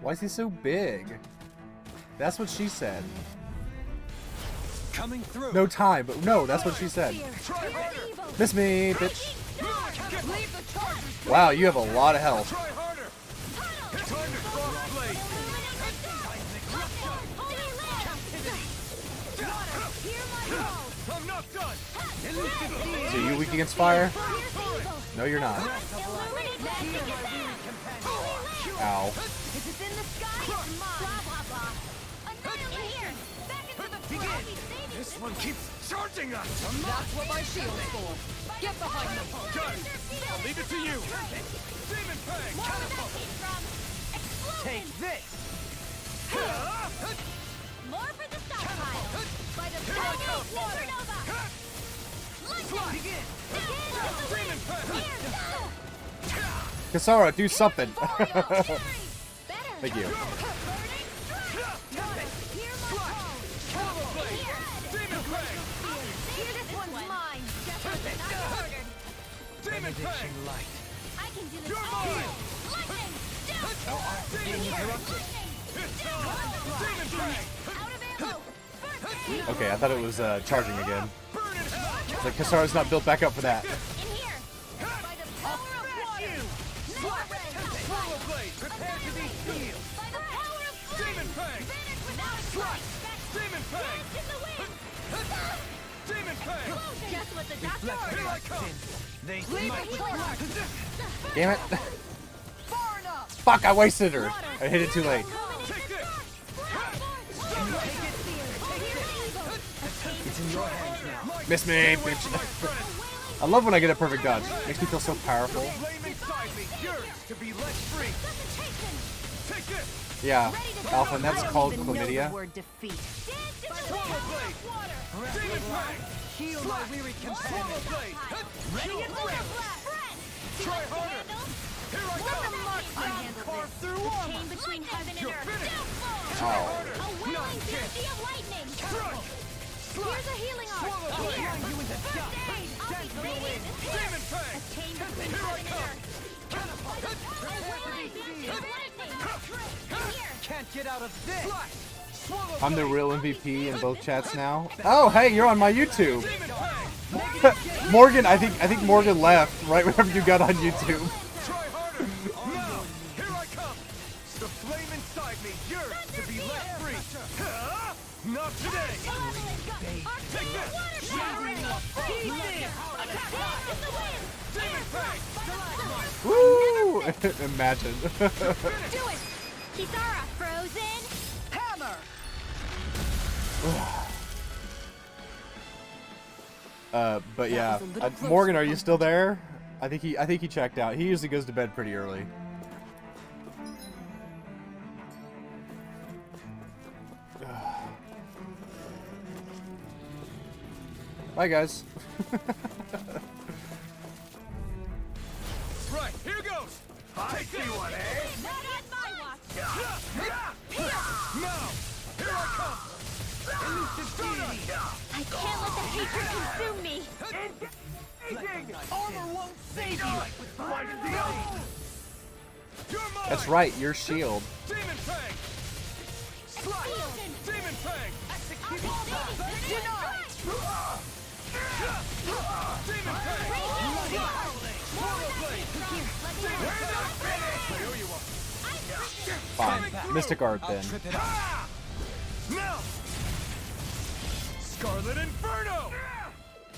Why is he so big? That's what she said. Coming through. No time, but no, that's what she said. Try harder. Miss me, bitch. Leave the charges. Wow, you have a lot of health. Try harder. Time to cross blade. I'm not done. So you weak against fire? No, you're not. Ow. If it's in the sky, it's mine. Blah, blah, blah. Annihilate here. Back into the front. I'll be saving This one keeps charging us. That's what my shield's for. Get behind me. Got it. I'll leave it to you. Demon fang. More where that came from. Explosion. Take this. More for the stockpile. By the power of supernova. Lightning. Begin. Again with the wind. Here. Kasara, do something. Better. Thank you. Burning strike. Hear my call. Swallow blade. Demon fang. This one's mine. Not ordered. Demon fang. I can do this You're all. mine. Lightning. Demon fang. It's on. Demon fang. Out of ammo. First aid. Okay, I thought it was charging again. Burn it. It's like Kasara's not built back up for that. In here. By the power of water. Swallow blade. Prepare to be healed. By the power of flame. Demon fang. Vanish without a trace. Demon fang. Dance in the wind. Demon Guess what the doctor ordered? They might relax. Damn it. Fuck, I wasted her. I hit it too late. It's in your hands now. Miss me, bitch. I love when I get a perfect dodge. Makes me feel so powerful. Yeah, Alpha, and that's called chlamydia. Heal my weary companion. Try harder. Here I go. Carve through armor. Chain between heaven and earth. Oh. A whirling dynasty of lightning. Here's a healing arm. Here. You in the dust. I'll be radiant and here. A chain between heaven and earth. A whirling dynasty of lightning. Here. Can't get out of this. I'm the real MVP in both chats now. Oh, hey, you're on my YouTube. Morgan, I think Morgan left right whenever you got on YouTube. Try harder. Now, here I come. The flame inside me yearns to be let free. Not today. Take this. Demon Fang. Woo! Imagine. Do it. Kisara, frozen. Hammer. But yeah, Morgan, are you still there? I think he checked out. He usually goes to bed pretty early. Bye, guys. Right, here goes. I see one, eh? Not on my watch. Now, here I come. Elusive deity. I can't let the hatred consume me. Armor won't save you. You're mine. That's right, your shield. Demon Fang. Slash. Demon Fang. Execute. Denied. Demon Fang. Mortal Blade. Here you are. Fine. Mystic Art then. Now. Scarlet Inferno.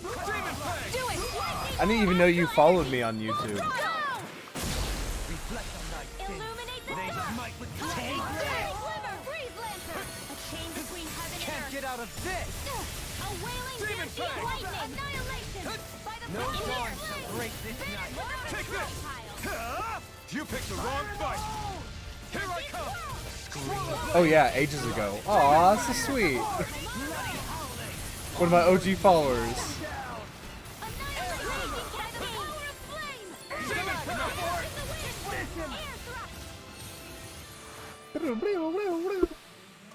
Demon Fang. Do it. I didn't even know you followed me on YouTube. Illuminate the sky. Take glimmer, breeze lantern. A chain between heaven and earth. Get out of this. A wailing dynasty of lightning. Annihilation. By the No power dawn of shall flame. break this night. Take this. You picked the wrong fight. Here I come. Oh yeah, ages ago. Aw, that's so sweet. One of my OG followers.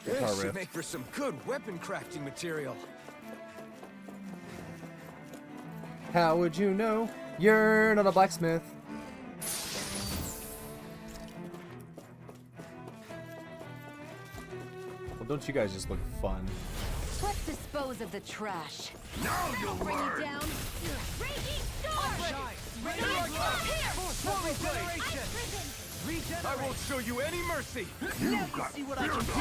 This should make for some good weapon crafting material. How would you know you're not a blacksmith? Well, don't you guys just look fun? Let's dispose of the trash. Now you'll Bring you learn. down. Raging storm. Swallow Blade. I won't show you any mercy. You got see what I can do.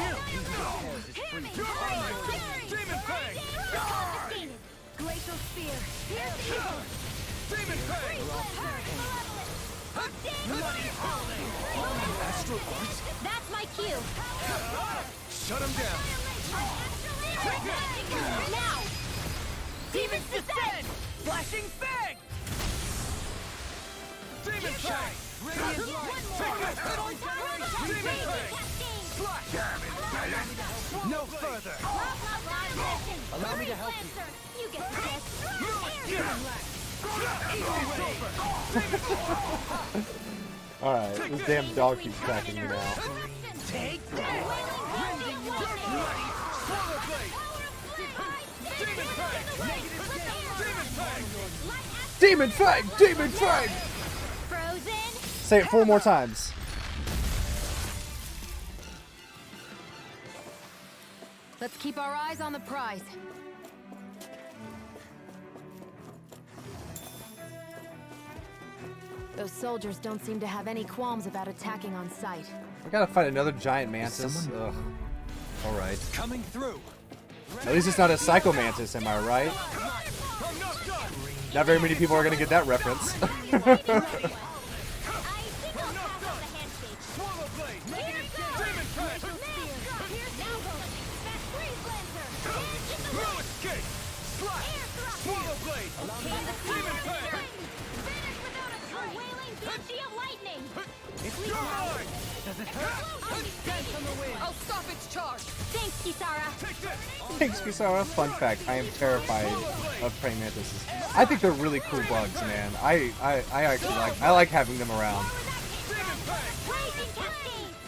Demon Fang. Glacial spear. Here's evil. Demon Fang. Astral Arts. That's my cue. Shut him down. Now. Demons descend. Flashing Fang. Demon Fang. Radiant light. Demon Fang. Slash. No further. Allow me to help you. You get this. Alright, this damn dog keeps tracking me now. Take that. Swallow Blade. Demon Fang. Demon Fang. Demon Fang! Demon Fang! Frozen. Say it 4 more times. Let's keep our eyes on the prize. Those soldiers don't seem to have any qualms about attacking on sight. I gotta fight another giant mantis. Ugh. Alright. Coming through. At least it's not a psycho mantis, am I right? Not very many people are gonna get that reference. I'll stop its charge. Thanks, Kisara. Thanks, Kisara. Fun fact, I am terrified of praying mantises. I think they're really cool bugs, man. I actually like having them around.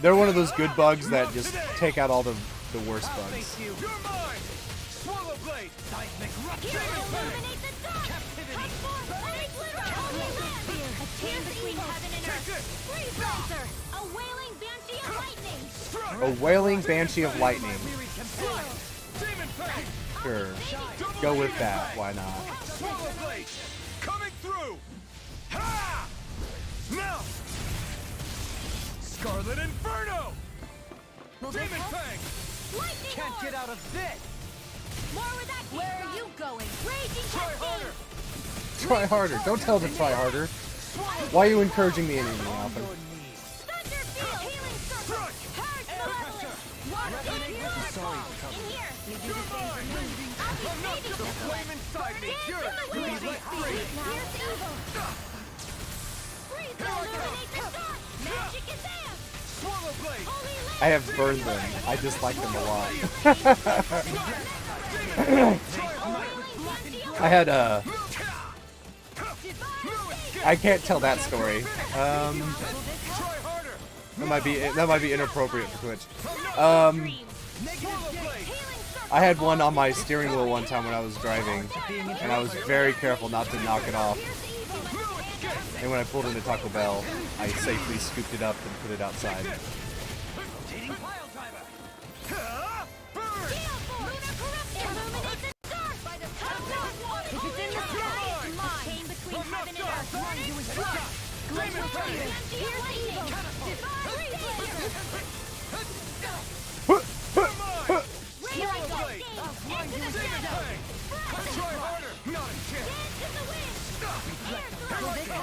They're one of those good bugs that just take out all the worst bugs. A wailing banshee of lightning. Sure. Go with that. Why not? Coming through. Ha! Now. Scarlet Inferno. Demon Fang. Can't get out of this. Where are you going? Try harder. Try harder. Don't tell them to try harder. Why are you encouraging the enemy, Alpha? I have burned them. I dislike them a lot. I had I can't tell that story. That might be inappropriate for Twitch. I had one on my steering wheel one time when I was driving, and I was very careful not to knock it off. And when I pulled into Taco Bell, I safely scooped it up and put it outside.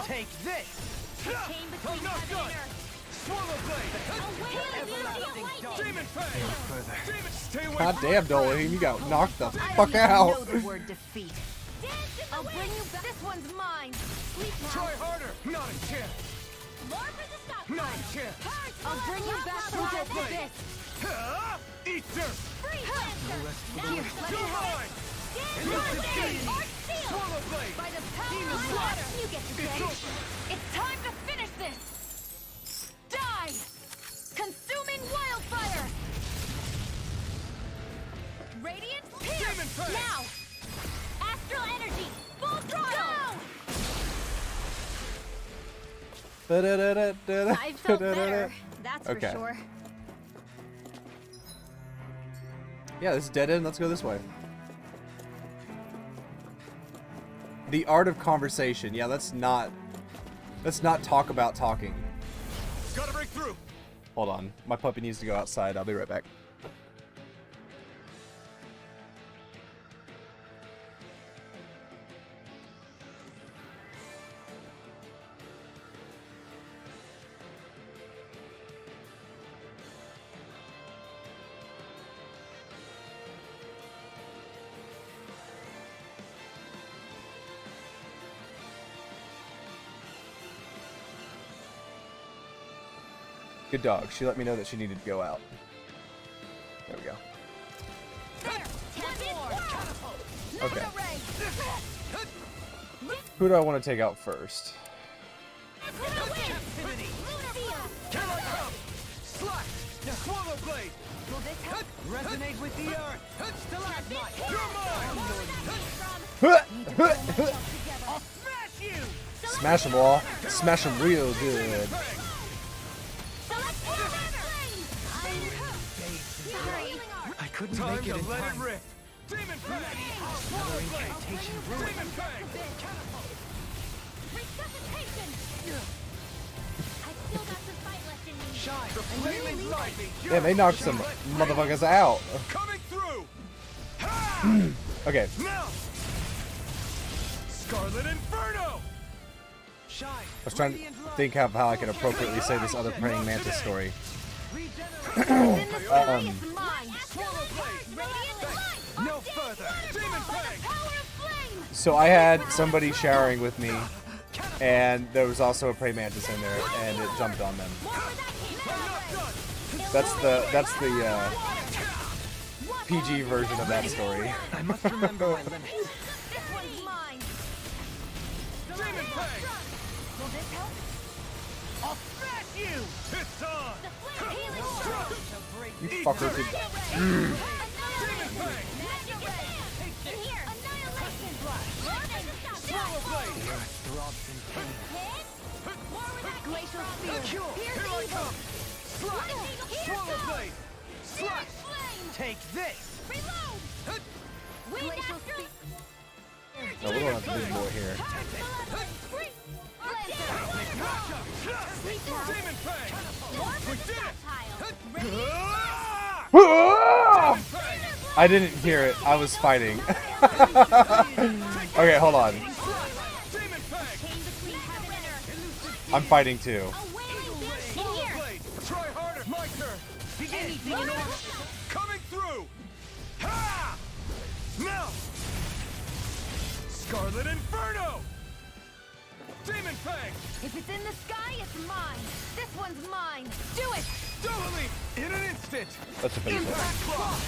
Take this! I'm not done! Swallow Blade! Demon Fang! Stay away! God damn, Dolahim, you got knocked the fuck out! Know the word defeat. I'll bring you back. This one's mine. Try harder! Not a chance! Not a chance! I'll bring you back from death with this. Eat dirt! Here, let me have it. Swallow Blade! By the power of water, you get to say. It's time to finish this. Die! Consuming wildfire! Radiant pierce! Now! Astral energy! Full throttle! I I felt better. That's okay. for sure. Yeah, this is dead end. Let's go this way. The art of conversation. Yeah, let's not talk about talking. Gotta break through. Hold on. My puppy needs to go outside. I'll be right back. Good dog. She let me know that she needed to go out. There we go. Okay. Who do I want to take out first? Swallow Blade! Resonate with the earth! I'll smash you! Smash them all. Smash them real good. I couldn't make it in time. Let it rip. Demon Fang! Swallow Blade! Demon Fang! Resuscitation! I've still got some fight left in me. Shine! The flame inside me! Yeah, they knocked some motherfuckers out. Coming through! Okay. Now! Scarlet Inferno! I was trying to think of how I could appropriately say this other praying mantis story. No further! Demon Fang! So I had somebody showering with me, and there was also a praying mantis in there, and it jumped on them. That's the PG version of that story. I must remember my limits. Demon Fang! I'll smash you! It's on! You fucker could. Demon Fang! Swallow Blade! Glacial Spear! Here I come! Slash! Swallow Blade! Slash! Take this! Reload! Glacial Spear! No, we don't have to do more here. Demon Fang! We did it! I didn't hear it. I was fighting. Okay, hold on. I'm fighting too. Try harder! My turn! Anything in order! Coming through! Ha! Now! Scarlet Inferno! Demon Fang! If it's in the sky, it's mine. This one's mine. Do it! Doubly! In an instant! That's a finish. Impact Block!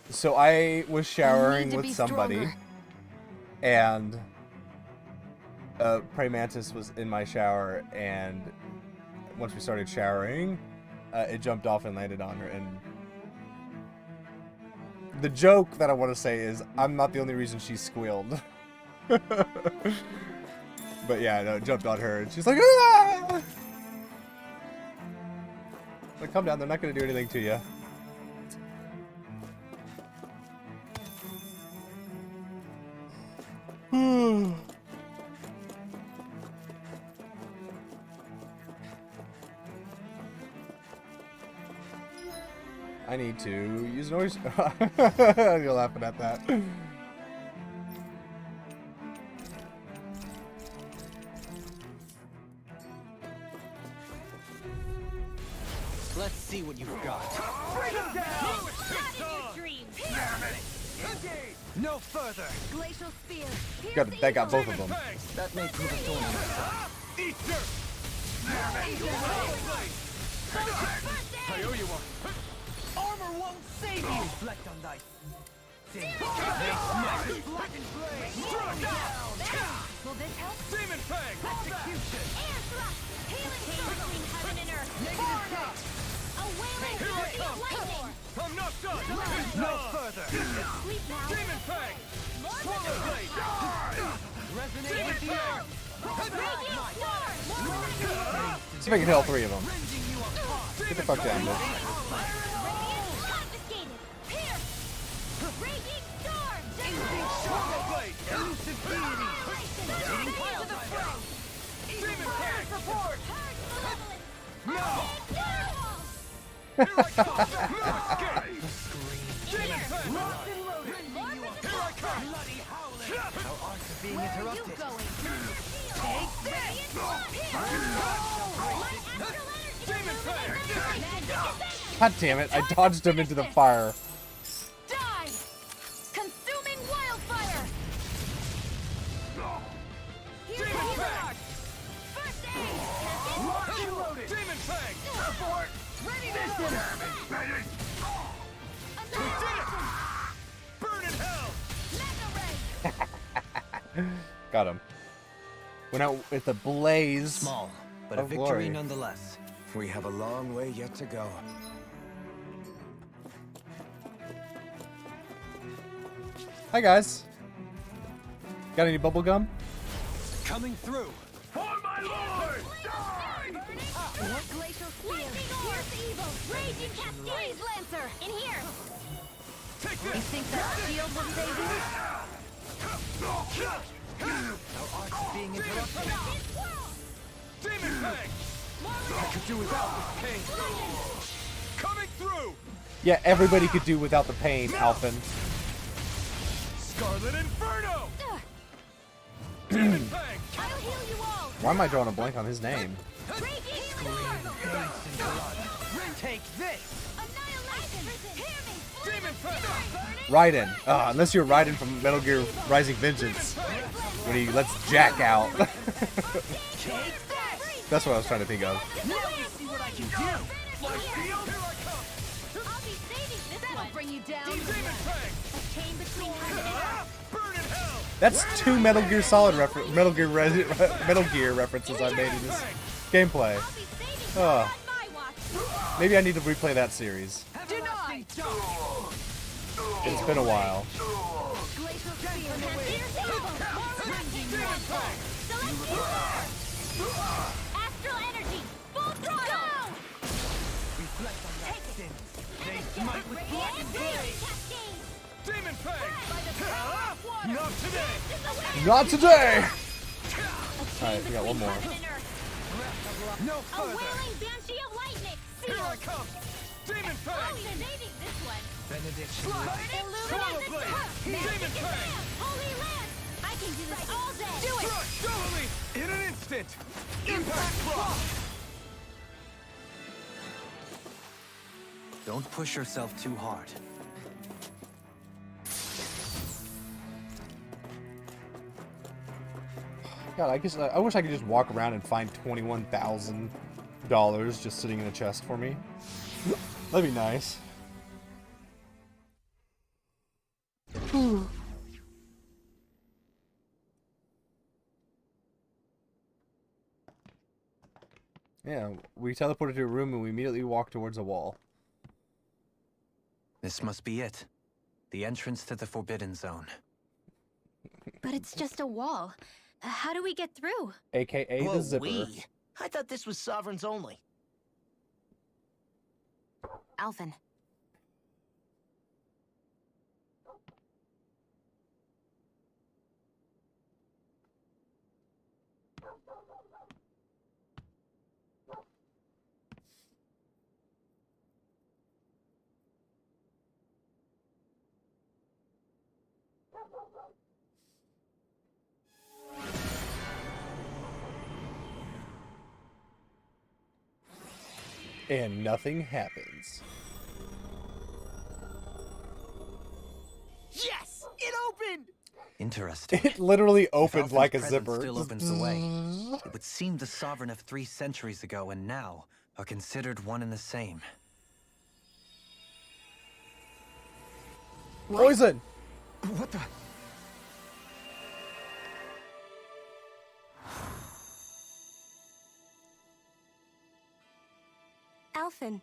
So I was I showering need to with be somebody, stronger. and praying mantis was in my shower, and once we started showering, it jumped off and landed on her. And the joke that I want to say is, I'm not the only reason she squealed. But yeah, no, it jumped on her, and she's like, ah! Like, calm down, they're not going to do anything to you. I need to use noise. You're laughing at that. Let's see what you've got. Bring him down! No further. Glacial Spear! That got both of them. That may prove a thorn in my side. Eat dirt! I owe you one. Armor won't save you. Reflect on thy sin. Blackened blade! Struck down! Will this help? Demon Fang! Execution. Air thrust! Healing storm between heaven and earth! Negative A wailing Here I sea come. of lightning! I'm not done! It's No on. further. Sleep now! Demon Fang! Swallow Blade! Resonate Demon with the Fang! earth. Radiant storm! Let's make it hell 3 of them. Rending you apart. Get the fuck down, bitch. Radiant confiscated! Pierce! Raging storm! Swallow Blade! Elusive deity. Into the fray! Demon Fang! Support! Purge malevolence! No! Firewall! Here I come! No escape! Demon Fang! Locked and loaded! Here I come! Bloody howling. Our arts are being Where are you interrupted. going? Take this! Demon Fang! God damn it, I dodged him into the fire. Die! Consuming wildfire! Demon Fang! First aid! Loaded! Demon Fang! Abort! Ready to go! We did it! Burn in hell! Mega ray! Got him. Went out with a blaze. Small, but a of victory glory. nonetheless. We have a long way yet to go. Hi guys. Got any bubble gum? Coming through. For my lord! What glacial spear? Pierce evil! Raging Cascades Lancer! In here! Take You this! think that shield will save you? Our arts are being interrupted. Demon Fang! I could do without this pain. Coming through! Yeah, everybody could do without the pain, Alphen. Scarlet Inferno! I'll heal you all! Why am I drawing a blank on his name? Take this! Demon Raiden. Unless you're Raiden from Metal Gear Rising Vengeance. When he lets Jack out. That's what I was trying to think of. Now you see what I can do! I'll be saving this one! Bring you down! A chain between heaven and earth! That's 2 Metal Gear Solid Metal Gear references I made in this gameplay. Maybe I need to replay that series. It's been a while. Astral energy! Full throttle! They smite with blackened blade! Demon Fang! Not today! Not today! Alright, we got one more. No A further! wailing banshee of lightning! Here I come! Demon Fang! I'll be saving this one! Benediction! Illuminate this turf! Demon Fang! Holy Land! I can do this all day! Do it! Totally! In an instant! Impact block! Don't push yourself too hard. God, I guess I wish I could just walk around and find $21,000 just sitting in a chest for me. That'd be nice. Yeah, we teleported to a room and we immediately walked towards a wall. This must be it. The entrance to the Forbidden Zone. But it's just a wall. How do we get through? AKA Whoa, the zipper. we? I thought this was Sovereigns only. Alphen. And nothing happens. Yes! It opened! Interesting. It literally opened If like a Alphen's zipper. presence still opens the way. It would seem the Sovereign of 3 centuries ago and now are considered one and the same. Poison! What the? Alphen.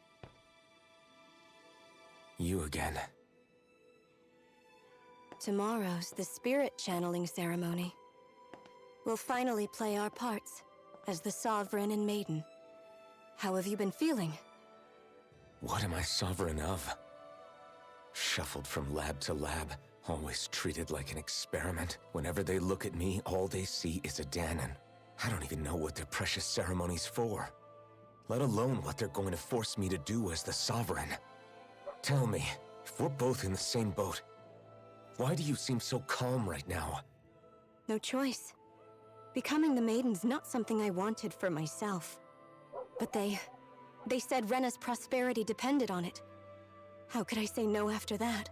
You again. Tomorrow's the spirit channeling ceremony. We'll finally play our parts as the Sovereign and Maiden. How have you been feeling? What am I sovereign of? Shuffled from lab to lab, always treated like an experiment. Whenever they look at me, all they see is a Dahnan. I don't even know what their precious ceremony's for. Let alone what they're going to force me to do as the Sovereign. Tell me, if we're both in the same boat, why do you seem so calm right now? No choice. Becoming the Maiden's not something I wanted for myself. But they said Rena's prosperity depended on it. How could I say no after that?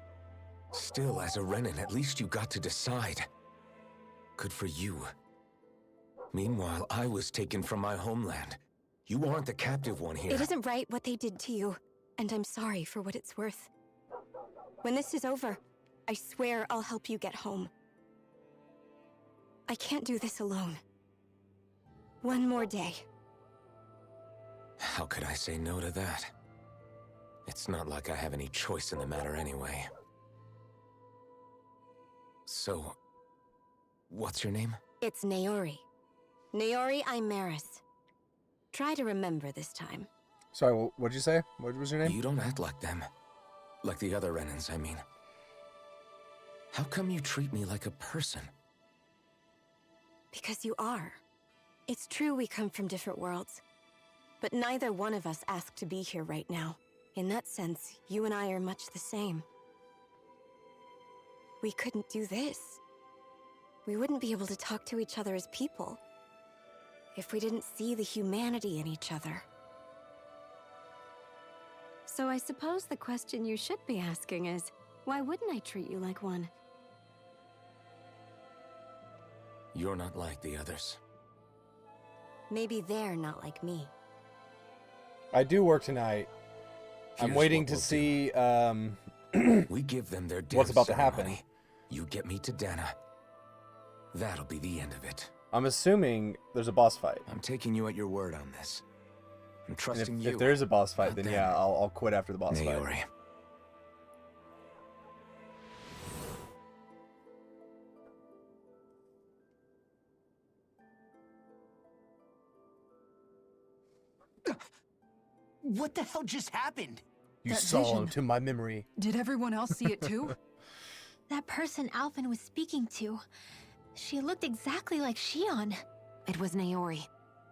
Still, as a Renan, at least you got to decide. Good for you. Meanwhile, I was taken from my homeland. You aren't the captive one here. It isn't right what they did to you, and I'm sorry for what it's worth. When this is over, I swear I'll help you get home. I can't do this alone. One more day. How could I say no to that? It's not like I have any choice in the matter anyway. So, what's your name? It's Naori. Naori Imaris. Try to remember this time. Sorry, what'd you say? What was your name? You don't act like them. Like the other Renans, I mean. How come you treat me like a person? Because you are. It's true we come from different worlds. But neither one of us asked to be here right now. In that sense, you and I are much the same. we couldn't do this. We wouldn't be able to talk to each other as people if we didn't see the humanity in each other. So I suppose the question you should be asking is, why wouldn't I treat you like one? You're not like the others. Maybe they're not like me. I do work tonight. I'm Here's waiting what to we'll see We give them their what's about to ceremony. happen. You get me to Dana. That'll be the end of it. I'm assuming there's a boss fight. I'm taking you at your word on this. I'm And trusting if, you. if there is a boss fight, not then them. yeah, I'll quit after the boss Naori. fight. What the hell just happened? You That saw vision. to my memory. Did everyone else see it too? That person Alphen was speaking to, she looked exactly like Shion. It was Naori.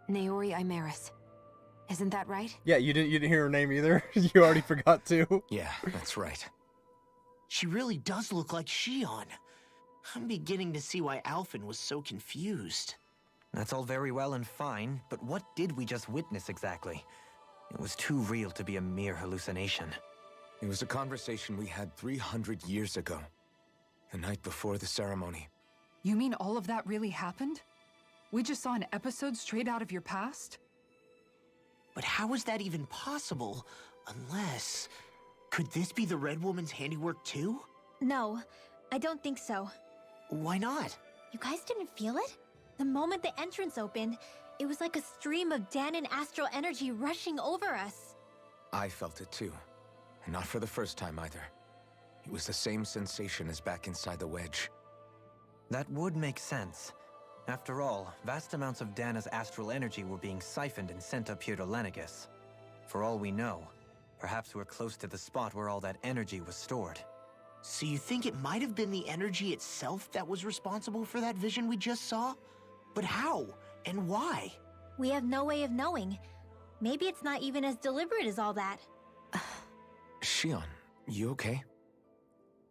Naori Imaris. Isn't that right? Yeah, you didn't hear her name either. You already forgot to. Yeah, that's right. She really does look like Shion. I'm beginning to see why Alphen was so confused. That's all very well and fine, but what did we just witness exactly? It was too real to be a mere hallucination. It was a conversation we had 300 years ago. The night before the ceremony. You mean all of that really happened? We just saw an episode straight out of your past? But how is that even possible? Unless... Could this be the Red Woman's handiwork too? No, I don't think so. Why not? You guys didn't feel it? The moment the entrance opened, it was like a stream of Danon astral energy rushing over us. I felt it too. And not for the first time either. It was the same sensation as back inside the wedge. That would make sense. After all, vast amounts of Dana's astral energy were being siphoned and sent up here to Lenegus. For all we know, perhaps we're close to the spot where all that energy was stored. So you think it might have been the energy itself that was responsible for that vision we just saw? But how? And why? We have no way of knowing. Maybe it's not even as deliberate as all that. Shion, you okay?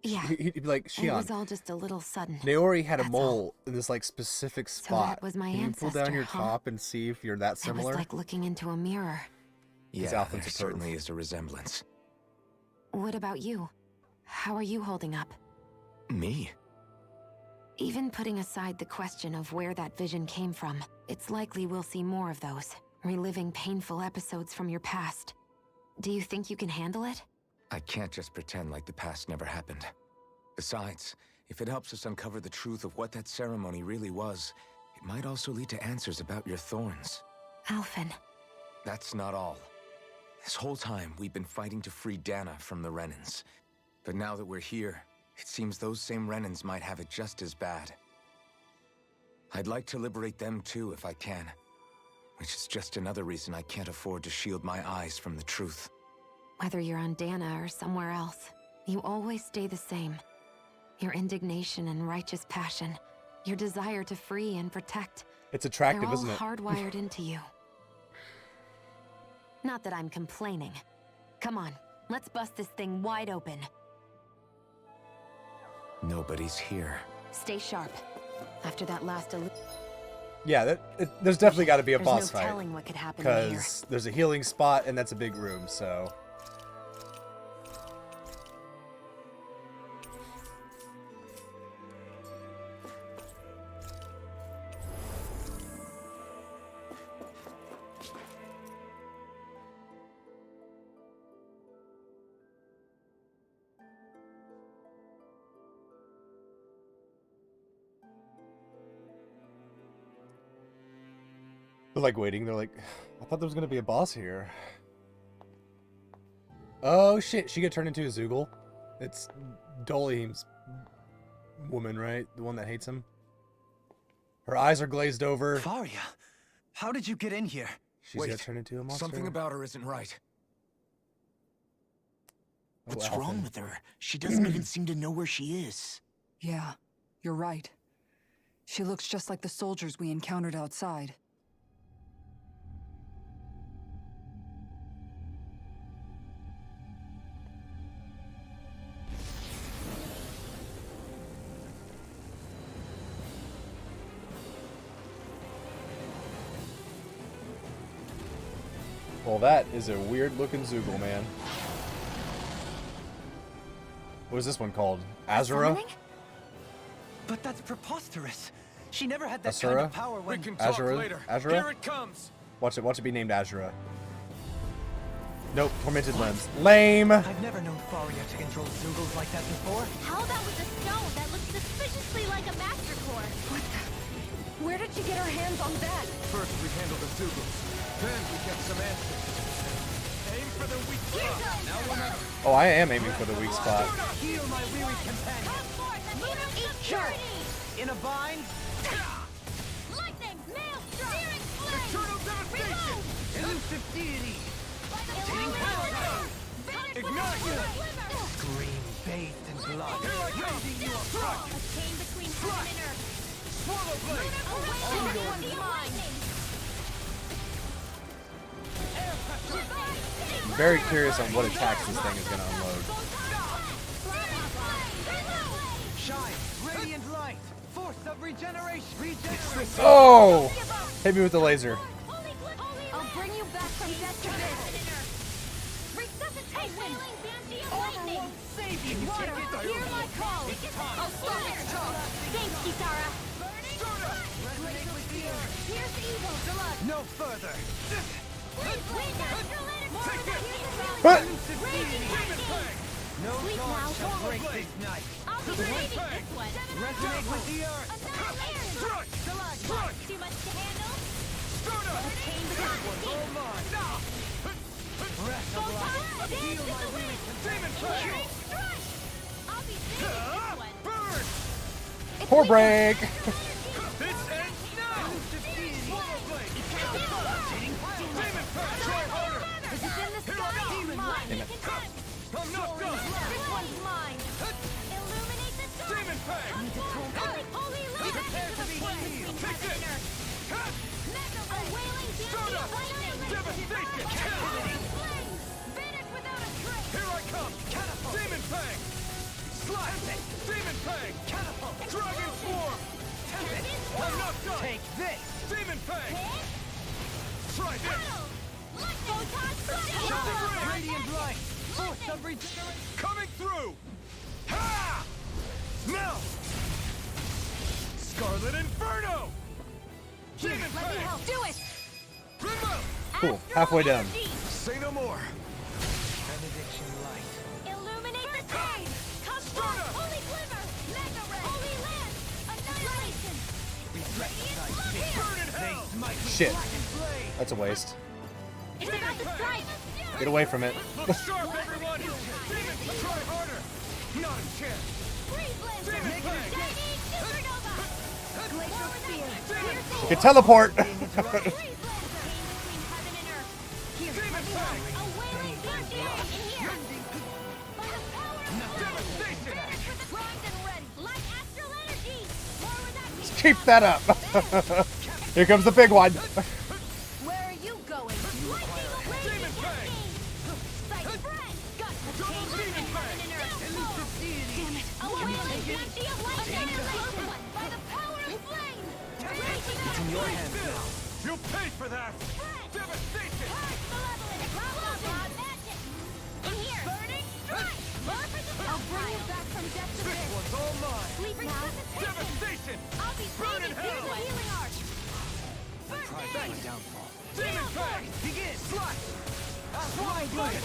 Yeah. He'd be like, It was Shion, all just a little sudden. Naori had a That's mole in this like specific So spot. that was my Can you pull down ancestor, your huh? top and see if you're that It similar? was like looking into a mirror. Yeah, Alphen's there a perv. certainly is a resemblance. What about you? How are you holding up? Me? Even putting aside the question of where that vision came from, it's likely we'll see more of those, reliving painful episodes from your past. Do you think you can handle it? I can't just pretend like the past never happened. Besides, if it helps us uncover the truth of what that ceremony really was, it might also lead to answers about your thorns. Alphen. That's not all. This whole time, we've been fighting to free Dana from the Renans. But now that we're here, it seems those same Renans might have it just as bad. I'd like to liberate them too if I can. Which is just another reason I can't afford to shield my eyes from the truth. Whether you're on Dana or somewhere else, you always stay the same. Your indignation and righteous passion, your desire to free and protect. It's attractive, they're all isn't it? hardwired into you. Not that I'm complaining. Come on, let's bust this thing wide open. Nobody's here. Stay sharp. After that last Yeah, there's definitely got to be a There's boss no fight. telling what could happen in here. Because there's a healing spot, and that's a big room, so... They're like waiting. They're like, I thought there was gonna be a boss here. Oh shit! She got turned into a Zoogle. It's Dolheim's woman, right? The one that hates him. Her eyes are glazed over. Faria, how did you get in here? She's got turned into a monster. Something about her isn't right. What's Alphen. wrong with her? She doesn't even seem to know where she is. Yeah, you're right. She looks just like the soldiers we encountered outside. Well, that is a weird-looking Zoogle, man. What is this one called? Azura? But that's preposterous. She never had that Asura? kind of power when... We can talk Azura? later. Azura? Here it comes. Watch it be named Azura. Nope, tormented limbs. Lame! I've never known Faria to control Zoogles like that before. How about with a stone that looks suspiciously like a master core? What the? Where did she get her hands on that? First we handle the Zoogles. Then we get some answers. Aim for the weak spot. Now remember. Oh, I am aiming for the weak spot. Heal my weary companion. Come forth and lead us to purity! In a bind. Lightning! Maelstrom! Searing flame! Eternal devastation. Elusive deity. Ignite you. Scream bathed in blood. Here I come. A chain between heaven and earth. Swallow blade. I'm very curious on what attacks this thing is going to unload. Shine. Radiant light. Force of regeneration. Regeneration. Oh! Hit me with the laser. I'll bring you back from death to this. Resuscitation! Lightning! Save you. Water! Hear my call! I'll stop it! Thanks, Kisara! Resonate with the earth. Here's evil! No further. Wind astral What? No dawn shall break this night. I'll be saving this one! Resonate with the earth. Strike! Too much to handle? A chain between All mine. Breath of life. Heal my weary companion. I'll be saving this one! Burn. Poor break! This ends now. Swallow blade. Demon Pack. Try harder. Is it in the sky? Mine! Damn it. I'm not done. This one's mine! Illuminate the dark! Demon Pack. Holy light! Prepare to be healed. Take this. Cut. A wailing Stone up. Devastation. flames! Vanish without a trace! Here I come. Catapult. Demon Fang. Slice. Demon Fang. Catapult. Dragon Swarm. I'm not done. Take this. Demon Fang. Try this. Radiant light. Force of regeneration. Coming through. Ha! Now. Scarlet Inferno. Demon Fang. Do it! Remote. Cool, halfway down. Say no more. Benediction light. Illuminate the sky! Come forth! Holy Glimmer! Mega Ray! Holy Lance! Annihilation! Burn in hell. Shit. That's a waste. It's about to strike! Get away from it. Look sharp, everyone. Demon, try harder. Not a chance. Freeze Lancer! Demon Fang. Shining Supernova! Glacial Spear! Piercing! You can teleport! Freeze Lancer! Came between heaven and earth! Here! Demon Fang. A wailing Bandier in here! By the power of Devastation. Vanish with the primed and ready! Like astral energy! More with that Let's keep that up. Here comes the big one. Where are you going? Lightning away! Demon Fang. Sight friend! Got the chain between heaven and earth! Damn it! A wailing Banshee of light! Annihilation! By the power of flame! It's in your hands now. You'll pay for that. Devastation. Malevolent! Blah, magic! In here! Burning strike! I'll bring you back from death to This this! one's all mine. Sleep now! Devastation. I'll be Burn in saving hell. the healing arch! Prize my downfall. Demon Fang. Begin. Slash. Swallow blade.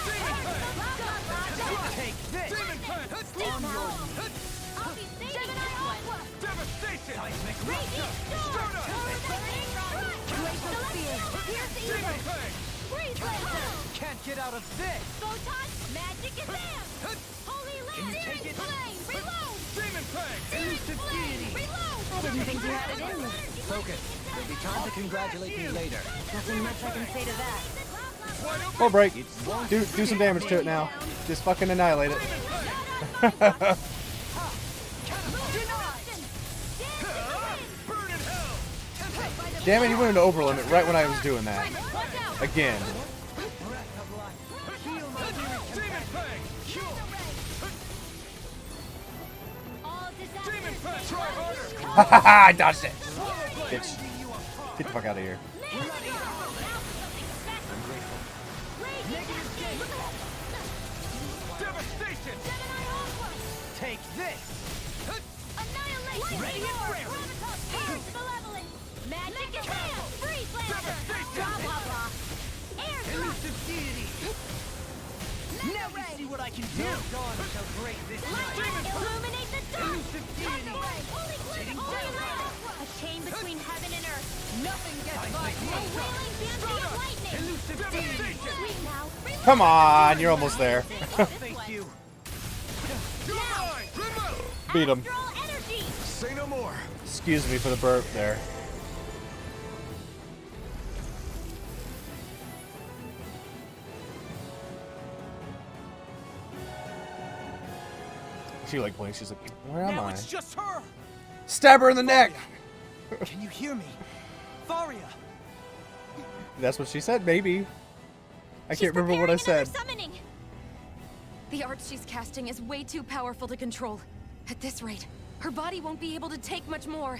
Demon Fang. Take this. Demon Fang. I'll be saving this one! Devastation. Seismic Radiant Stone up. Glacial Spear! Pierce Demon evil! Fang. Freeze Lancer! Can't get out of this. Photon! Magic Advance! Holy Lance! take it? Flame! Reload! Demon Fang. Elusive deity. Reload! I didn't think you had it in you. Focus. There'll be time to congratulate me later. Nothing much I can say to that. Full break. Do some damage to it now. Just fucking annihilate it. Burn in hell. Damn it, he went into overlimit right when I was doing that. Again. Demon Fang. Demon Fang. Try harder. Haha, I dodged it. Bitch. Get the fuck out of here. Come on, you're almost there. Thank you. Beat him. Say no more. Excuse me for the burp there. She like blinks. She's like, "Where am Now I?" it's just her. Stab her in the neck. Can you hear me? Faria. That's what she said. Maybe. I can't remember what I said. The art she's casting is way too powerful to control. At this rate, her body won't be able to take much more.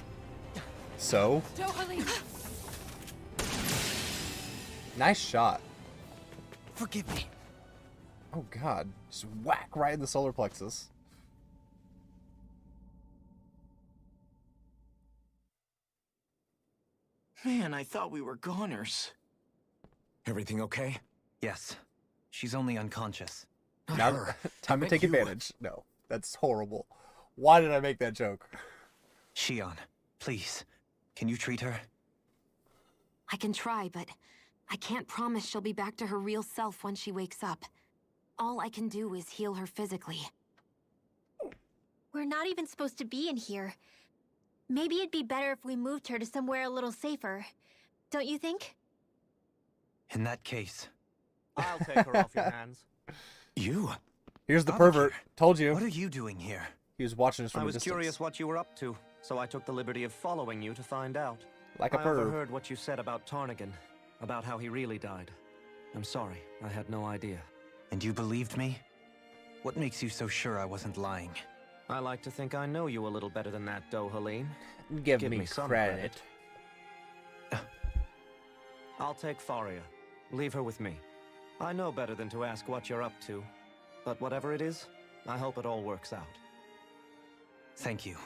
So? Dohalim! Nice shot. Forgive me. Oh god. Just whack right in the solar plexus. Man, I thought we were goners. Everything okay? Yes. She's only unconscious. Now, time to take advantage. No, that's horrible. Why did I make that joke? Shion, please, can you treat her? I can try, but I can't promise she'll be back to her real self when she wakes up. All I can do is heal her physically. We're not even supposed to be in here. Maybe it'd be better if we moved her to somewhere a little safer. Don't you think? In that case... I'll take her off your hands. You? Here's the pervert. Told you. What are you doing here? He was watching us from I a was distance. curious what you were up to, so I took the liberty of following you to find out. Like a I perv. overheard what you said about Tarnigan, about how he really died. I'm sorry, I had no idea. And you believed me? What makes you so sure I wasn't lying? I like to think I know you a little better than that, Dohalim. Give me some credit. I'll take Faria. Leave her with me. I know better than to ask what you're up to. But whatever it is, I hope it all works out. Thank you.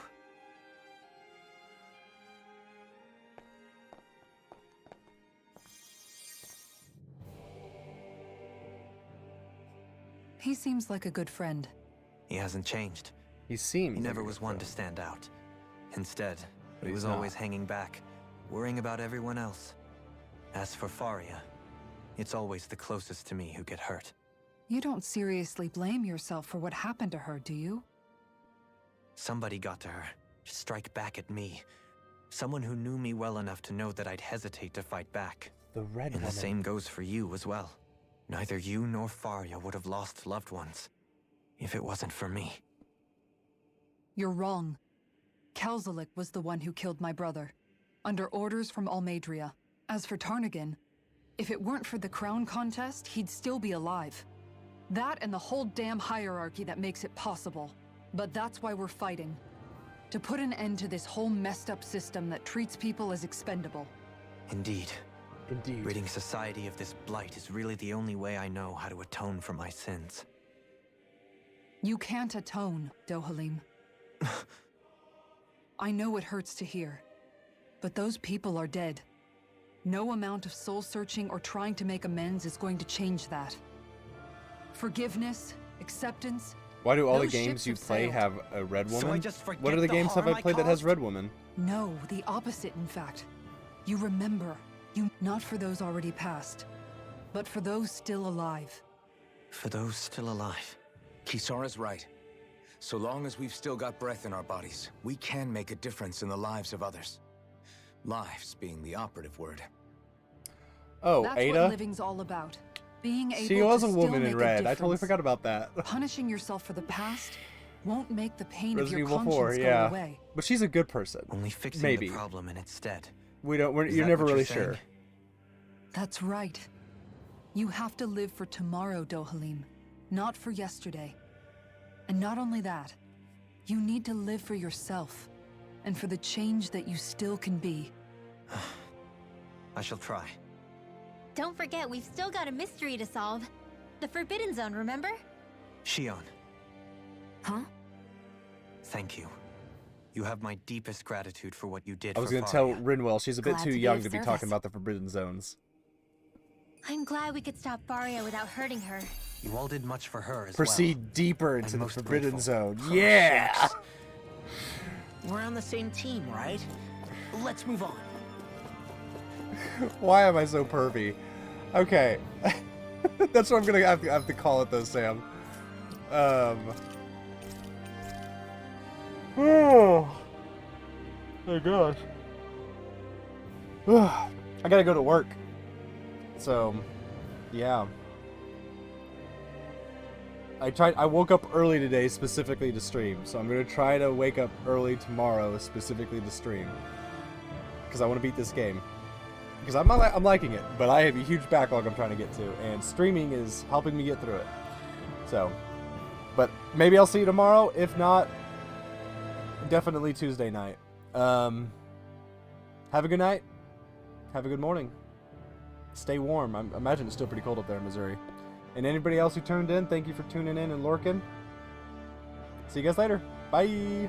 He seems like a good friend. He hasn't changed. He seems. He never like a was good one friend. to stand out. Instead, But he he's was not. always hanging back, worrying about everyone else. As for Faria, it's always the closest to me who get hurt. You don't seriously blame yourself for what happened to her, do you? Somebody got to her, to strike back at me. Someone who knew me well enough to know that I'd hesitate to fight back. The Red And Woman. the same goes for you as well. Neither you nor Faria would have lost loved ones if it wasn't for me. You're wrong. Kelzelik was the one who killed my brother, under orders from Almeidria. As for Tarnigan, if it weren't for the crown contest, he'd still be alive. That and the whole damn hierarchy that makes it possible. But that's why we're fighting. To put an end to this whole messed up system that treats people as expendable. Indeed. Indeed. Ridding society of this blight is really the only way I know how to atone for my sins. You can't atone, Dohalim. I know it hurts to hear, but those people are dead. No amount of soul-searching or trying to make amends is going to change that. Forgiveness, acceptance... Why do all the those games ships you have play sailed. have a Red So I Woman? just forget What are the the games have harm I I played that has caused? Red Woman? No, the opposite, in fact. You remember. You not for those already passed, but for those still alive. For those still alive. Kisara's right. So long as we've still got breath in our bodies, we can make a difference in the lives of others. Lives being the operative word. Oh, That's Ada? what living's all about. Being able She was to a still woman make in a red. I totally difference. forgot about that. Punishing yourself for the past won't make the pain of Resident your Evil conscience 4, go yeah. away. But she's a good person. Only fixing Maybe. the problem in its stead. You're Is never that what really you're sure. saying? That's right. You have to live for tomorrow, Dohalim, not for yesterday. And not only that, you need to live for yourself, and for the change that you still can be. I shall try. Don't forget, we've still got a mystery to solve. The Forbidden Zone, remember? Shion, Huh? thank you. You have my deepest gratitude for what you did I was for going to tell Faria. Rinwell she's a bit Glad too to be young of to be service. talking about the Forbidden Zones. I'm glad we could stop Faria without hurting her. You all did much for her as Proceed deeper into I'm the most Forbidden grateful. Zone. Oh, Yeah! shucks. We're on the same team, right? Let's move on. Why am I so pervy? Okay. That's what I'm gonna have to call it though, Sam. Oh my gosh. I gotta go to work. So, yeah. I woke up early today specifically to stream, so I'm gonna try to wake up early tomorrow specifically to stream. Because I want to beat this game. Because I'm liking it, but I have a huge backlog I'm trying to get to, and streaming is helping me get through it. So, but maybe I'll see you tomorrow. If not, definitely Tuesday night. Have a good night. Have a good morning. Stay warm. I imagine it's still pretty cold up there in Missouri. And anybody else who tuned in, thank you for tuning in and lurking. See you guys later. Bye.